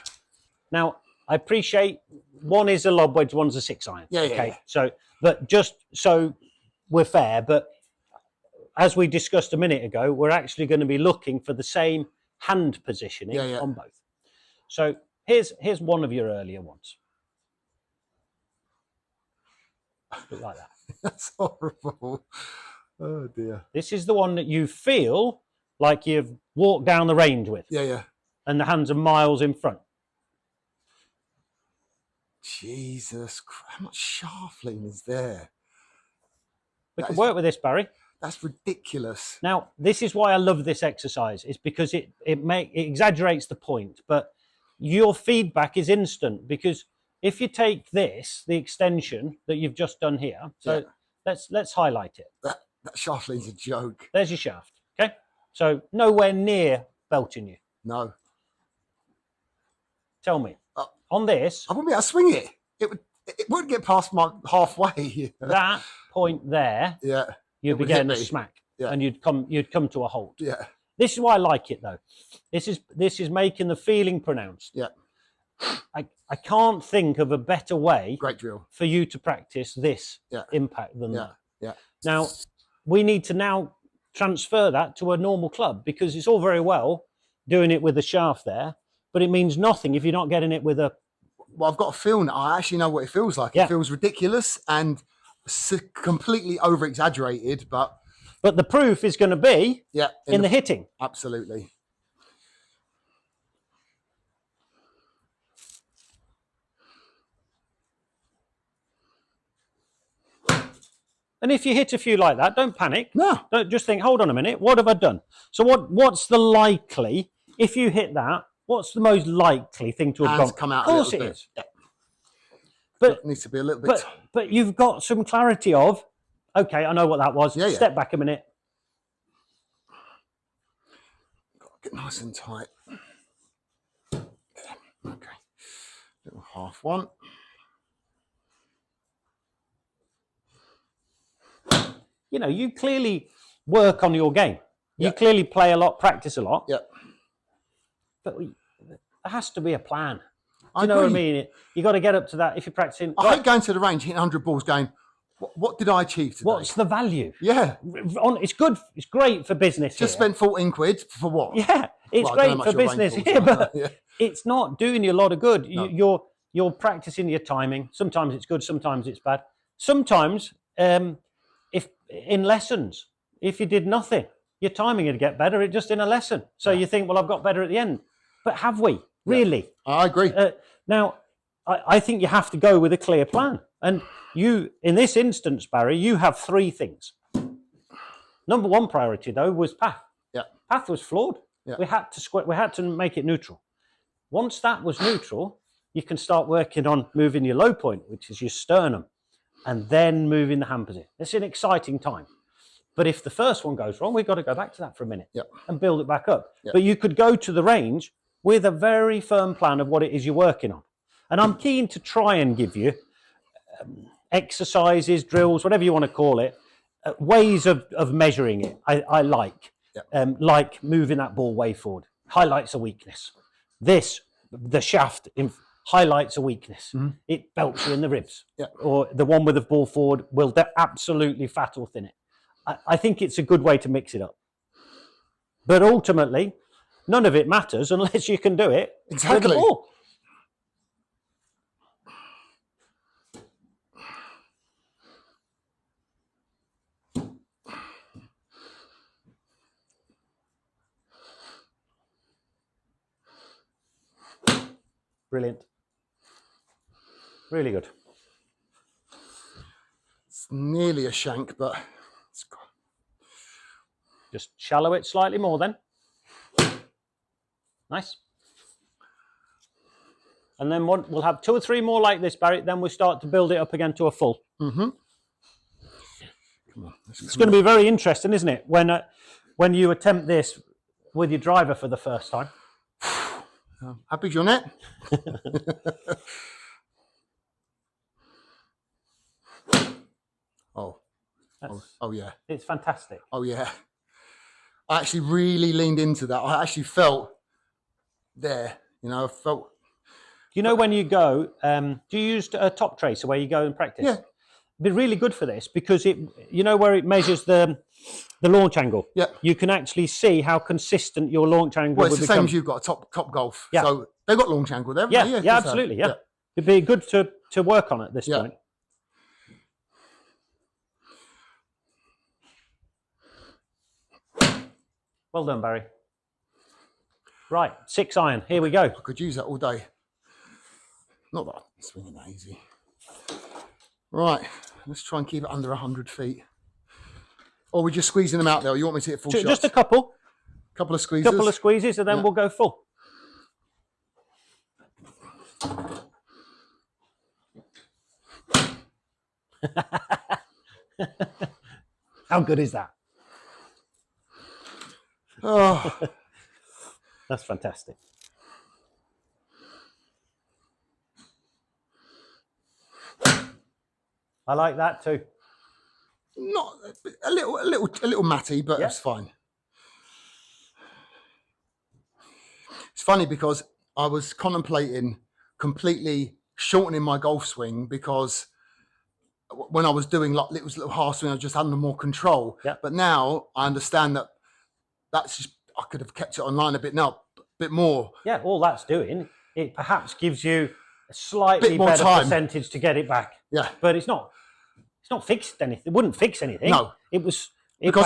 Now, I appreciate one is a lob wedge, one's a 6-iron. Yeah, okay. Yeah. So, but just so we're fair, but as we discussed a minute ago, we're actually going to be looking for the same hand positioning on both. So here's one of your earlier ones. Look like that. That's horrible. Oh, dear. This is the one that you feel like you've walked down the range with. Yeah, yeah. And the hands are miles in front. Jesus Christ. How much shaft lean is there? We can work with this, Barry. That's ridiculous. Now, this is why I love this exercise. It's because it exaggerates the point, but your feedback is instant. Because if you take this, the extension that you've just done here, so let's highlight it. That shaft lean's a joke. There's your shaft. Okay, so nowhere near belting you. No. Tell me on this. I wouldn't be able to swing it. It wouldn't get past my halfway. That point there. Yeah. You'd be getting a smack, and you'd come to a halt. Yeah. This is why I like it, though. This is making the feeling pronounced. Yeah. I can't think of a better way. Great drill. For you to practice this impact than that. Yeah. Now, we need to now transfer that to a normal club, because it's all very well doing it with a shaft there, but it means nothing if you're not getting it with a. Well, I've got a feel now. I actually know what it feels like. It feels ridiculous and completely over-exaggerated, but the proof is going to be in the hitting. Absolutely. And if you hit a few like that, don't panic. No. Don't just think, hold on a minute, what have I done? So what's the likely, if you hit that, what's the most likely thing to have Hands gone? come out of course it is. Yeah. But it needs to be a little bit. But you've got some clarity of, okay, I know what that was. Step back a minute. Got to get nice and tight. Okay. Little half one. You know, you clearly work on your game. You clearly play a lot, practice a lot. Yeah. But there has to be a plan. I you know what I mean? You got to get up to that if you're practicing. I hate going to the range, hitting 100 balls, going, what did I achieve today? What's the value? Yeah. It's good. It's great for business. Just spent 14 quid for what? Yeah, it's great for business here, but it's not doing you a lot of good. No. You're practicing your timing. Sometimes it's good, sometimes it's bad. Sometimes, if in lessons, if you did nothing, your timing would get better. It just in a lesson. So you think, well, I've got better at the end. But have we really? I agree. Now, I think you have to go with a clear plan. And you, in this instance, Barry, you have three things. Number one priority, though, was path. Yeah. Path was flawed. Yeah. We had to make it neutral. Once that was neutral, you can start working on moving your low point, which is your sternum, and then moving the hand position. It's an exciting time. But if the first one goes wrong, we've got to go back to that for a minute and build it back up. But you could go to the range with a very firm plan of what it is you're working on. And I'm keen to try and give you exercises, drills, whatever you want to call it, ways of measuring it. I like. Like moving that ball way forward. Highlights a weakness. The shaft highlights a weakness. Mm-hmm. It belts you in the ribs. Or the one with the ball forward will absolutely fat or thin it. I think it's a good way to mix it up. But ultimately, none of it matters unless you can do it with the ball. Brilliant. Really good. It's nearly a shank, but it's good. Just shallow it slightly more then. Nice. And then we'll have 2 or 3 more like this, Barry. Then we'll start to build it up again to a full. Mm-hmm. Come on. It's going to be very interesting, isn't it? When you attempt this with your driver for the first time. How big's your net? Oh yeah. It's fantastic. Oh yeah. I actually really leaned into that. I actually felt there. You know, I felt. You know, when you go, do you use a top tracer where you go and practice? Yeah. It'd be really good for this because you know where it measures the launch angle. Yeah. You can actually see how consistent your launch angle. Well, it's the same as you've got a top golf. Yeah. So they've got launch angle there. Yeah, absolutely. Yeah. It'd be good to work on at this point. Well done, Barry. Right, 6 iron. Here we go. I could use that all day. Not that I'm swinging that easy. Right, let's try and keep it under 100 feet. Or we're just squeezing them out there. Or you want me to hit full shots? Just a couple. Couple of squeezes. Couple of squeezes, and then we'll go full. How good is that? Oh. That's fantastic. I like that too. Not a little matty, but it's fine. It's funny because I was contemplating completely shortening my golf swing because when I was doing like little half swing, I just had more control. Yeah. But now I understand that that's just, I could have kept it online a bit more. Yeah, all that's doing, it perhaps gives you a slightly better percentage to get it back. Yeah. But it's not fixed anything. It wouldn't fix anything. No. Because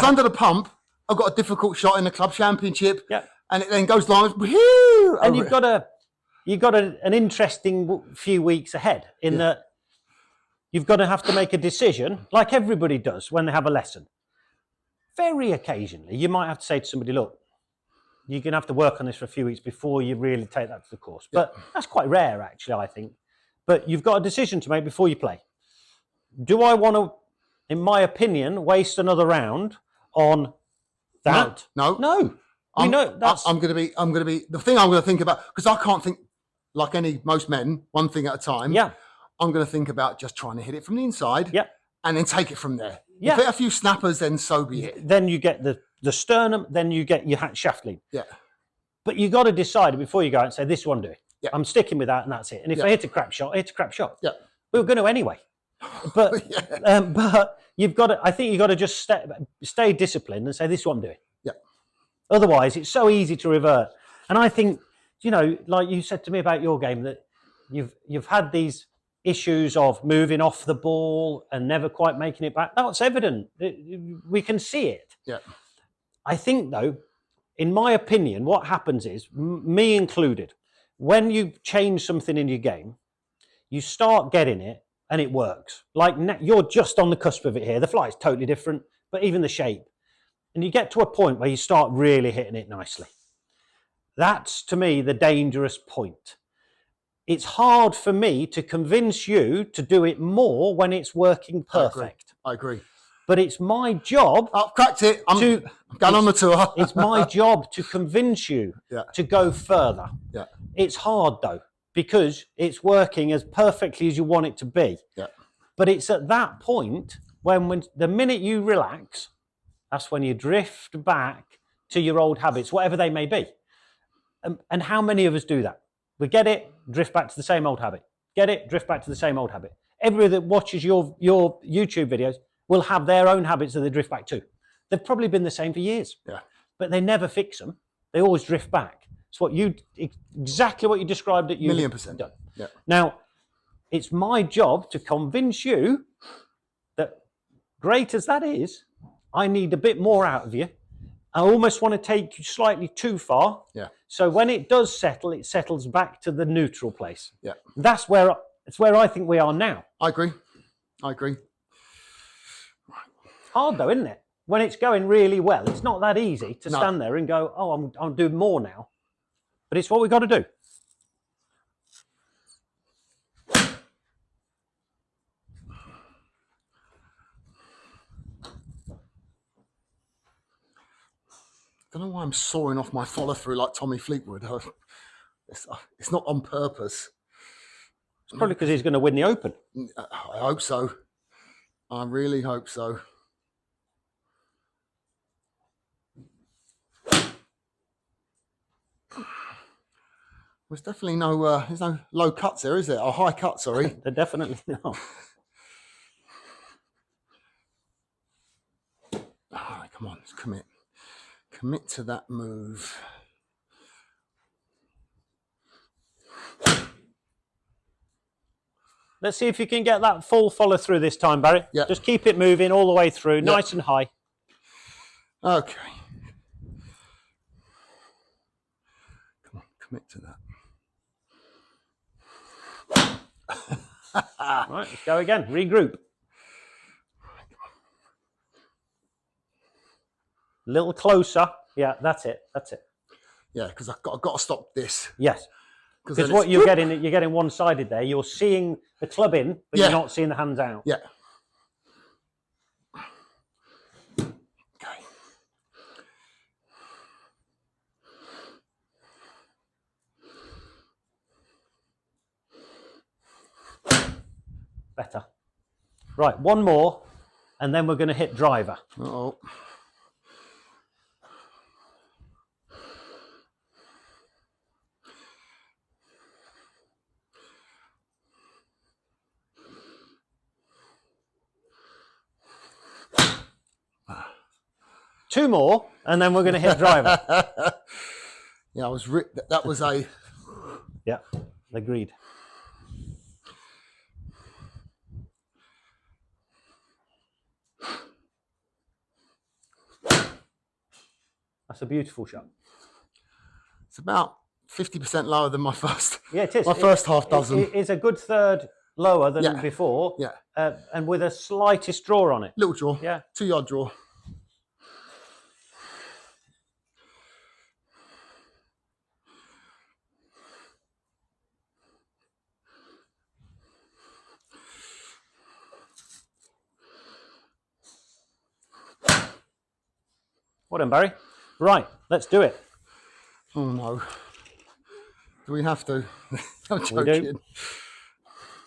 under the pump, I've got a difficult shot in the club championship. Yeah. And it then goes long. Whoo, and you've got an interesting few weeks ahead in that you've got to have to make a decision, like everybody does when they have a lesson. Very occasionally, you might have to say to somebody, look, you're going to have to work on this for a few weeks before you really take that to the course. But that's quite rare, actually, I think. But you've got a decision to make before you play. Do I want to, in my opinion, waste another round on that? No. I'm going to be the thing I'm going to think about, because I can't think like most men, one thing at a time. Yeah. I'm going to think about just trying to hit it from the inside. Yeah. And then take it from there. Yeah. If I hit a few snappers, then so be it. Then you get the sternum, then you get your shaft lead. Yeah. But you got to decide before you go out and say, this is what I'm doing. Yeah. I'm sticking with that and that's it. And if I hit a crap shot, I hit a crap shot. Yeah. We were going to anyway. But but you've got to, I think you've got to just stay disciplined and say, this is what I'm doing. Yeah. Otherwise, it's so easy to revert. And I think, you know, like you said to me about your game, that you've had these issues of moving off the ball and never quite making it back. That's evident. We can see it. Yeah. I think, though, in my opinion, what happens is, me included, when you change something in your game, you start getting it and it works. Like you're just on the cusp of it here. The flight's totally different, but even the shape. And you get to a point where you start really hitting it nicely. That's, to me, the dangerous point. It's hard for me to convince you to do it more when it's working perfect. I agree. But it's my job. I've cracked it. I'm going on the tour. It's my job to convince you to go further. Yeah. It's hard, though, because it's working as perfectly as you want it to be. Yeah. But it's at that point when the minute you relax, that's when you drift back to your old habits, whatever they may be. And how many of us do that? We get it, drift back to the same old habit. Get it, drift back to the same old habit. Everybody that watches your YouTube videos will have their own habits that they drift back to. They've probably been the same for years. Yeah. But they never fix them. They always drift back. It's exactly what you described that you've 1,000,000%. done. Yeah. Now, it's my job to convince you that, great as that is, I need a bit more out of you. I almost want to take you slightly too far. Yeah. So when it does settle, it settles back to the neutral place. Yeah. It's where I think we are now. I agree. Hard though, isn't it? When it's going really well, it's not that easy to stand there and go, oh, I'm doing more now. But it's what we've got to do. don't know why I'm sawing off my follow through like Tommy Fleetwood. It's not on purpose. It's probably because he's going to win the Open. I hope so. I really hope so. There's definitely there's no low cuts there, is there? Or high cuts, sorry. They're definitely not. All right, come on, let's commit. Commit to that move. Let's see if you can get that full follow through this time, Barry. Yeah. Just keep it moving all the way through, nice and high. Okay. Come on, commit to that. Right, let's go again. Regroup. A little closer. Yeah, that's it. That's it. Yeah, because I've got to stop this. Yes. Because what you're getting one-sided there. You're seeing the club in, but you're not seeing the hands out. Yeah. Okay. Better. Right, one more, and then we're going to hit driver. Uh-oh. Two more, and then we're going to hit driver. Yeah, that was a... Yeah, agreed. That's a beautiful shot. It's about 50% lower than my first. Yeah, it is. My first half dozen. It is a good third lower than before. Yeah. And with a slightest draw on it. Little draw. Yeah. 2-yard draw. Well done, Barry. Right, let's do it. Oh no. Do we have to? I'm joking. We do.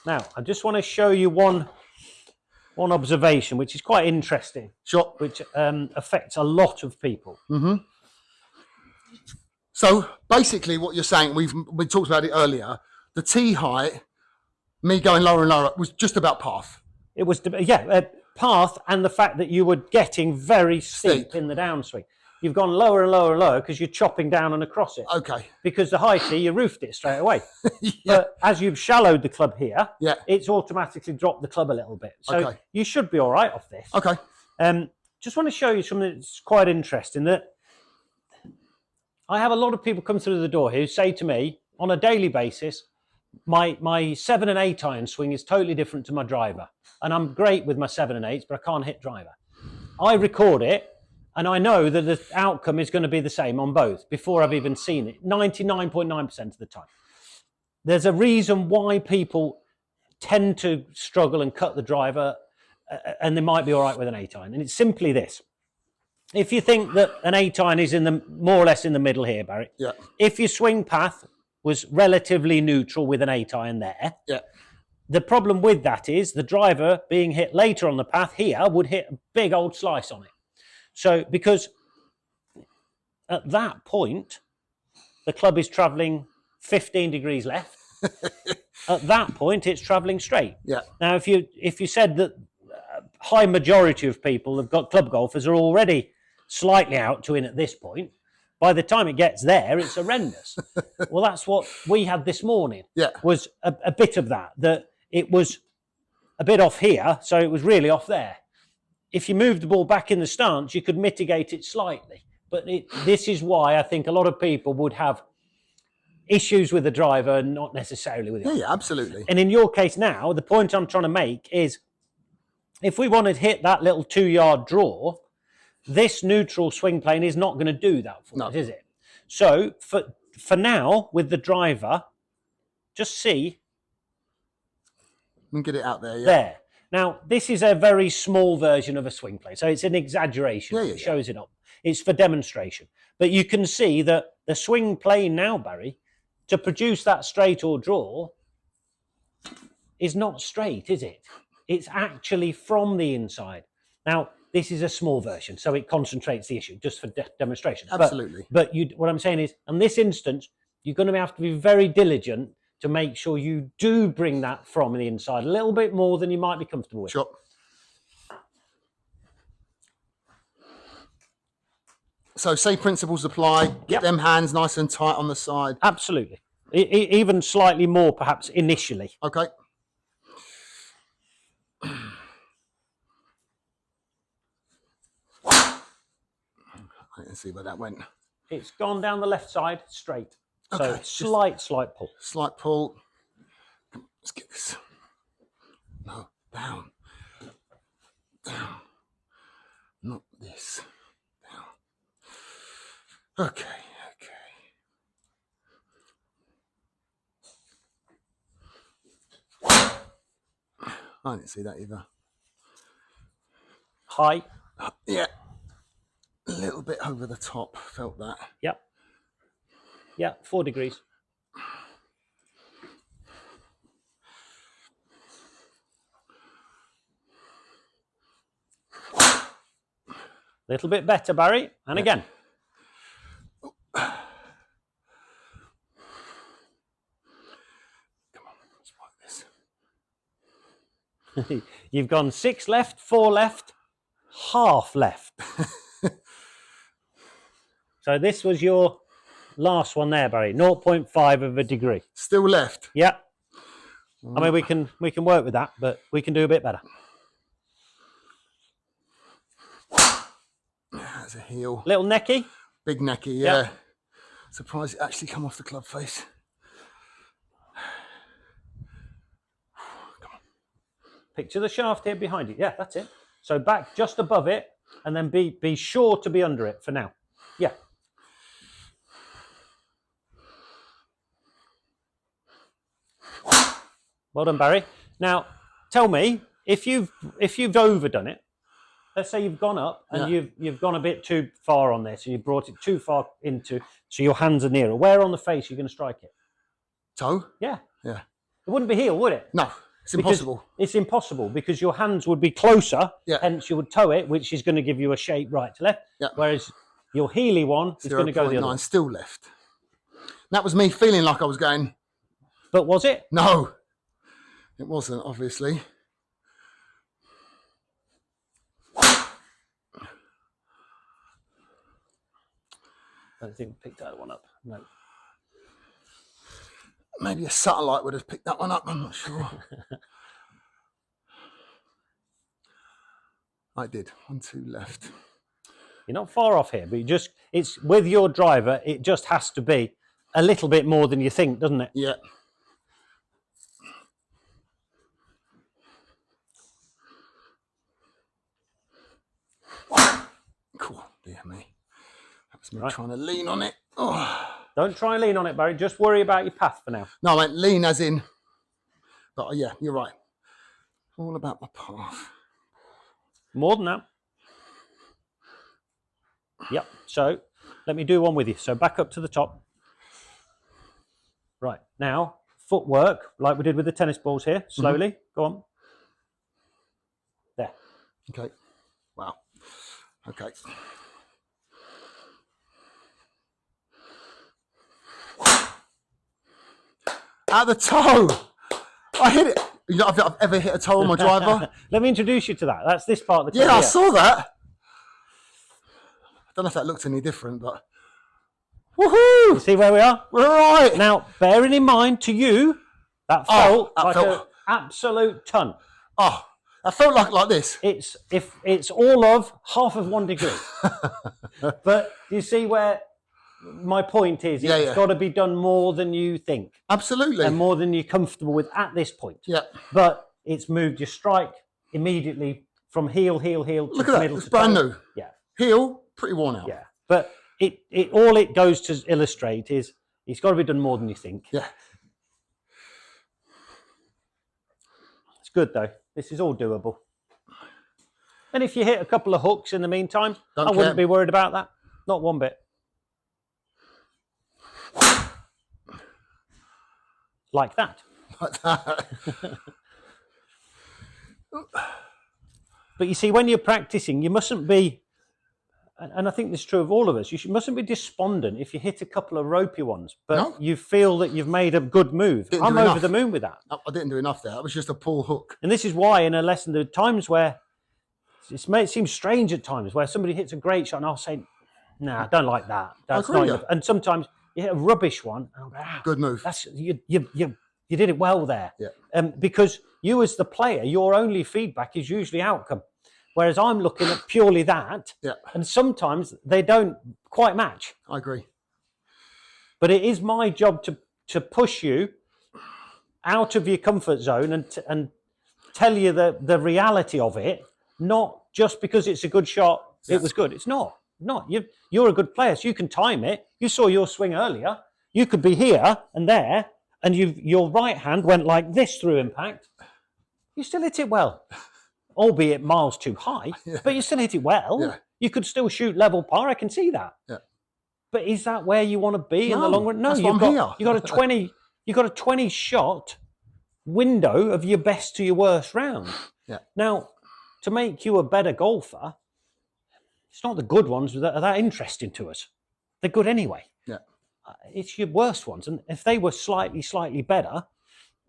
Now, I just want to show you one observation, which is quite interesting. Sure. Which affects a lot of people. Mm-hmm. So basically what you're saying, we talked about it earlier, the tee height, me going lower and lower, was just about path. It was, path, and the fact that you were getting very steep in the downswing. You've gone lower and lower and lower because you're chopping down and across it. Okay. Because the high tee, you roofed it straight away. Yeah. But as you've shallowed the club here, yeah, it's automatically dropped the club a little bit. So you should be all right off this. Okay. Just want to show you something that's quite interesting. That I have a lot of people come through the door here who say to me on a daily basis, my 7 and 8 iron swing is totally different to my driver. And I'm great with my 7 and 8s, but I can't hit driver. I record it, and I know that the outcome is going to be the same on both before I've even seen it, 99.9% of the time. There's a reason why people tend to struggle and cut the driver, and they might be all right with an 8 iron. And it's simply this. If you think that an 8 iron is more or less in the middle here, Barry, if your swing path was relatively neutral with an 8 iron there, the problem with that is the driver being hit later on the path here would hit a big old slice on it. So because at that point, the club is travelling 15 degrees left. At that point, it's travelling straight. Yeah. Now, if you said that a high majority of people have got club golfers are already slightly out to in at this point, by the time it gets there, it's horrendous. Well, that's what we had this morning. Yeah. Was a bit of that it was a bit off here, so it was really off there. If you moved the ball back in the stance, you could mitigate it slightly. But this is why I think a lot of people would have issues with the driver, not necessarily with it. Yeah, absolutely. And in your case now, the point I'm trying to make is if we want to hit that little 2-yard draw, this neutral swing plane is not going to do that for us, is it? So for now, with the driver, just see. We can get it out there, There. Now, this is a very small version of a swing plane, so it's an exaggeration. It shows it up. It's for demonstration. But you can see that the swing plane now, Barry, to produce that straight or draw is not straight, is it? It's actually from the inside. Now, this is a small version, so it concentrates the issue just for demonstration. Absolutely. But what I'm saying is, in this instance, you're going to have to be very diligent to make sure you do bring that from the inside a little bit more than you might be comfortable with. Sure. So same principles apply. Get them hands nice and tight on the side. Absolutely. Even slightly more, perhaps, initially. Okay. Let's see where that went. It's gone down the left side straight. Okay, So slight pull. Slight pull. Let's get this. No, down. Down. Not this. Down. Okay. I didn't see that either. High. Yeah. A little bit over the top. Felt that. Yep. Yeah, 4 degrees. Little bit better, Barry. And again. Come on, let's like this. You've gone 6 left, 4 left, half left. So this was your last one there, Barry. 0.5 of a degree. Still left. Yeah. I mean, we can work with that, but we can do a bit better. That's a heel. Little necky. Big necky, yeah. Yep. Surprised it actually come off the club face. Come on. Picture the shaft here behind you. Yeah, that's it. So back just above it, and then be sure to be under it for now. Yeah. Well done, Barry. Now, tell me, if you've overdone it, let's say you've gone up and you've gone a bit too far on this, and you brought it too far into, so your hands are nearer. Where on the face are you going to strike it? Toe? Yeah. Yeah. It wouldn't be heel, would it? No, it's impossible. It's impossible because your hands would be closer, yeah. Hence you would toe it, which is going to give you a shape right to left, yeah. Whereas your heely one is going to go the other way. Still left. That was me feeling like I was going. But was it? No, it wasn't, obviously. I don't think we picked that one up. No. Maybe a satellite would have picked that one up. I'm not sure. I did. 1, 2 left. You're not far off here, but it's with your driver. It just has to be a little bit more than you think, doesn't it? Yeah. Cool. Dear me. That was me trying to lean on it. Oh. Don't try and lean on it, Barry. Just worry about your path for now. No, I meant lean as in. But yeah, you're right. All about my path. More than that. Yep. So let me do one with you. So back up to the top. Right. Now, footwork, like we did with the tennis balls here. Slowly. Mm-hmm. Go on. There. Okay. Wow. Okay. At the toe. I hit it. You know, I've ever hit a toe on my driver. Let me introduce you to that. That's this part of the club. Yeah, I saw that. I don't know if that looked any different, but woohoo! You see where we are? We're all right. Now, bearing in mind to you, that felt like an absolute ton. Oh, that felt like this. It's all of half of 1 degree. But you see where my point is? It's got to be done more than you think. Absolutely. And more than you're comfortable with at this point. Yeah. But it's moved your strike immediately from heel to Look at middle. It's brand new. Yeah. Heel, pretty worn out. Yeah. But all it goes to illustrate is it's got to be done more than you think. Yeah. It's good though. This is all doable. And if you hit a couple of hooks in the meantime, Don't I care. wouldn't be worried about that. Not one bit. Like that. Like that. But you see, when you're practicing, you mustn't be, and I think this is true of all of us, mustn't be despondent if you hit a couple of ropey ones, but you feel that you've made a good move. I'm over the moon with that. I didn't do enough there. That was just a pull hook. And this is why in a lesson, there are times where it seems strange at times where somebody hits a great shot and I'll say, nah, I don't like that. That's not enough. And sometimes you hit a rubbish one. And I'll go, good move. That's, you did it well there. Yeah. Because you as the player, your only feedback is usually outcome. Whereas I'm looking at purely that. Yeah. And sometimes they don't quite match. I agree. But it is my job to push you out of your comfort zone and tell you the reality of it, not just because it's a good shot, it was good. It's not. You're a good player, so you can time it. You saw your swing earlier. You could be here and there, and your right hand went like this through impact. You still hit it well, albeit miles too high, but you still hit it well. Yeah. You could still shoot level par. I can see that. Yeah. But is that where you want to be in the long run? No, you got a 20 shot window of your best to your worst round. Yeah. Now, to make you a better golfer, it's not the good ones that are that interesting to us. They're good anyway. Yeah. It's your worst ones. And if they were slightly better,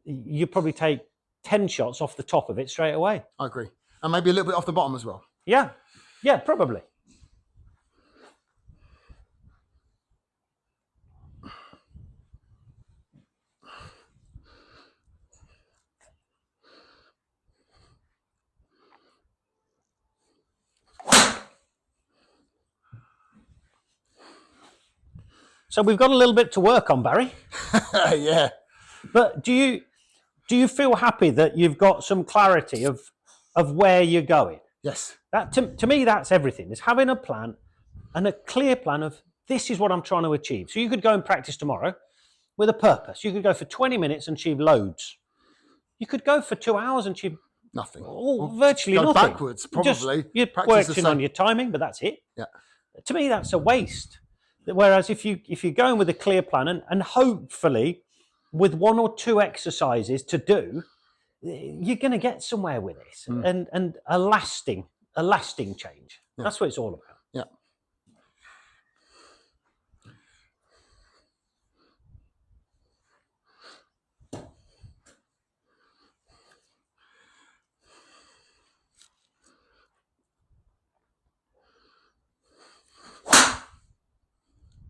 you'd probably take 10 shots off the top of it straight away. I agree. And maybe a little bit off the bottom as well. Yeah. Yeah, probably. So we've got a little bit to work on, Barry. Yeah. But do you feel happy that you've got some clarity of where you're going? Yes. That to me, that's everything. Is having a plan and a clear plan of this is what I'm trying to achieve. So you could go and practice tomorrow with a purpose. You could go for 20 minutes and achieve loads. You could go for 2 hours and achieve nothing. Virtually go nothing. Backwards, probably. You're working on your timing, but that's it. Yeah. To me, that's a waste. Whereas if you're going with a clear plan and hopefully with 1 or 2 exercises to do, you're going to get somewhere with this and a lasting change. Yeah. That's what it's all about. Yeah.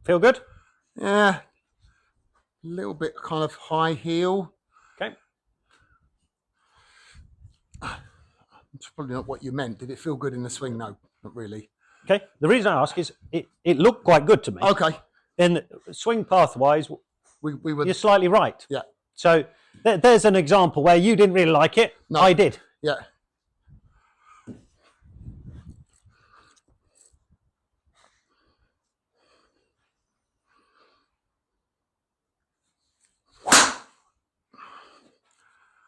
Feel good? Yeah. A little bit kind of high heel. Okay. It's probably not what you meant. Did it feel good in the swing? No, not really. Okay. The reason I ask is it looked quite good to me. Okay. In swing path-wise, we were. You're slightly right. Yeah. So there's an example where you didn't really like it. No. I did. Yeah.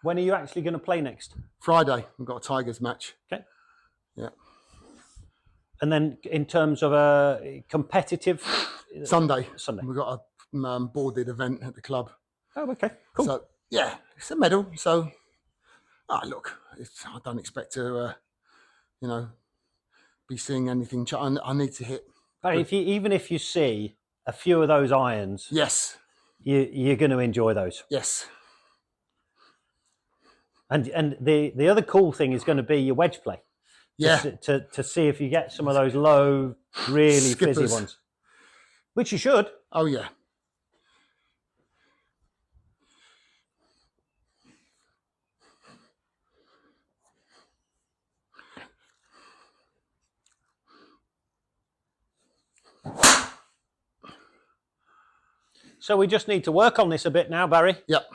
When are you actually going to play next? Friday. We've got a Tigers match. Okay. Yeah. And then in terms of a competitive... Sunday. Sunday. We've got a boarded event at the club. Oh, okay. Cool. So, yeah, it's a medal. So, look, I don't expect to, be seeing anything. I need to hit. But even if you see a few of those irons... Yes. You're going to enjoy those. Yes. And the other cool thing is going to be your wedge play. Yeah. To see if you get some of those low, really Skippers. fizzy ones. Which you should. Oh, yeah. So we just need to work on this a bit now, Barry. Yep.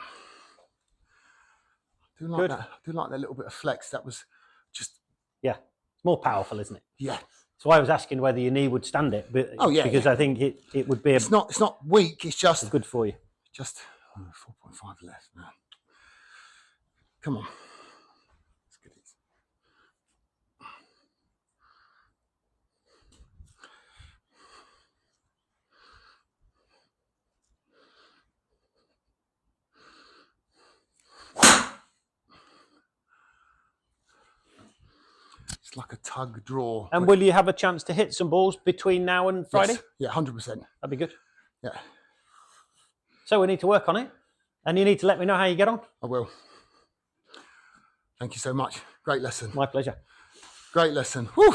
I do like that. I do like that little bit of flex. That was just... Yeah. It's more powerful, isn't it? Yeah. That's why I was asking whether your knee would stand it. But because I think it would be... It's not weak. It's just... good for you. Just 4.5 left now. Come on. Let's get it. it's like a tug draw. And will you have a chance to hit some balls between now and Friday? Yes. Yeah, 100%. That'd be good. Yeah. So we need to work on it, and you need to let me know how you get on. I will. Thank you so much. Great lesson. My pleasure. Great lesson. Whew.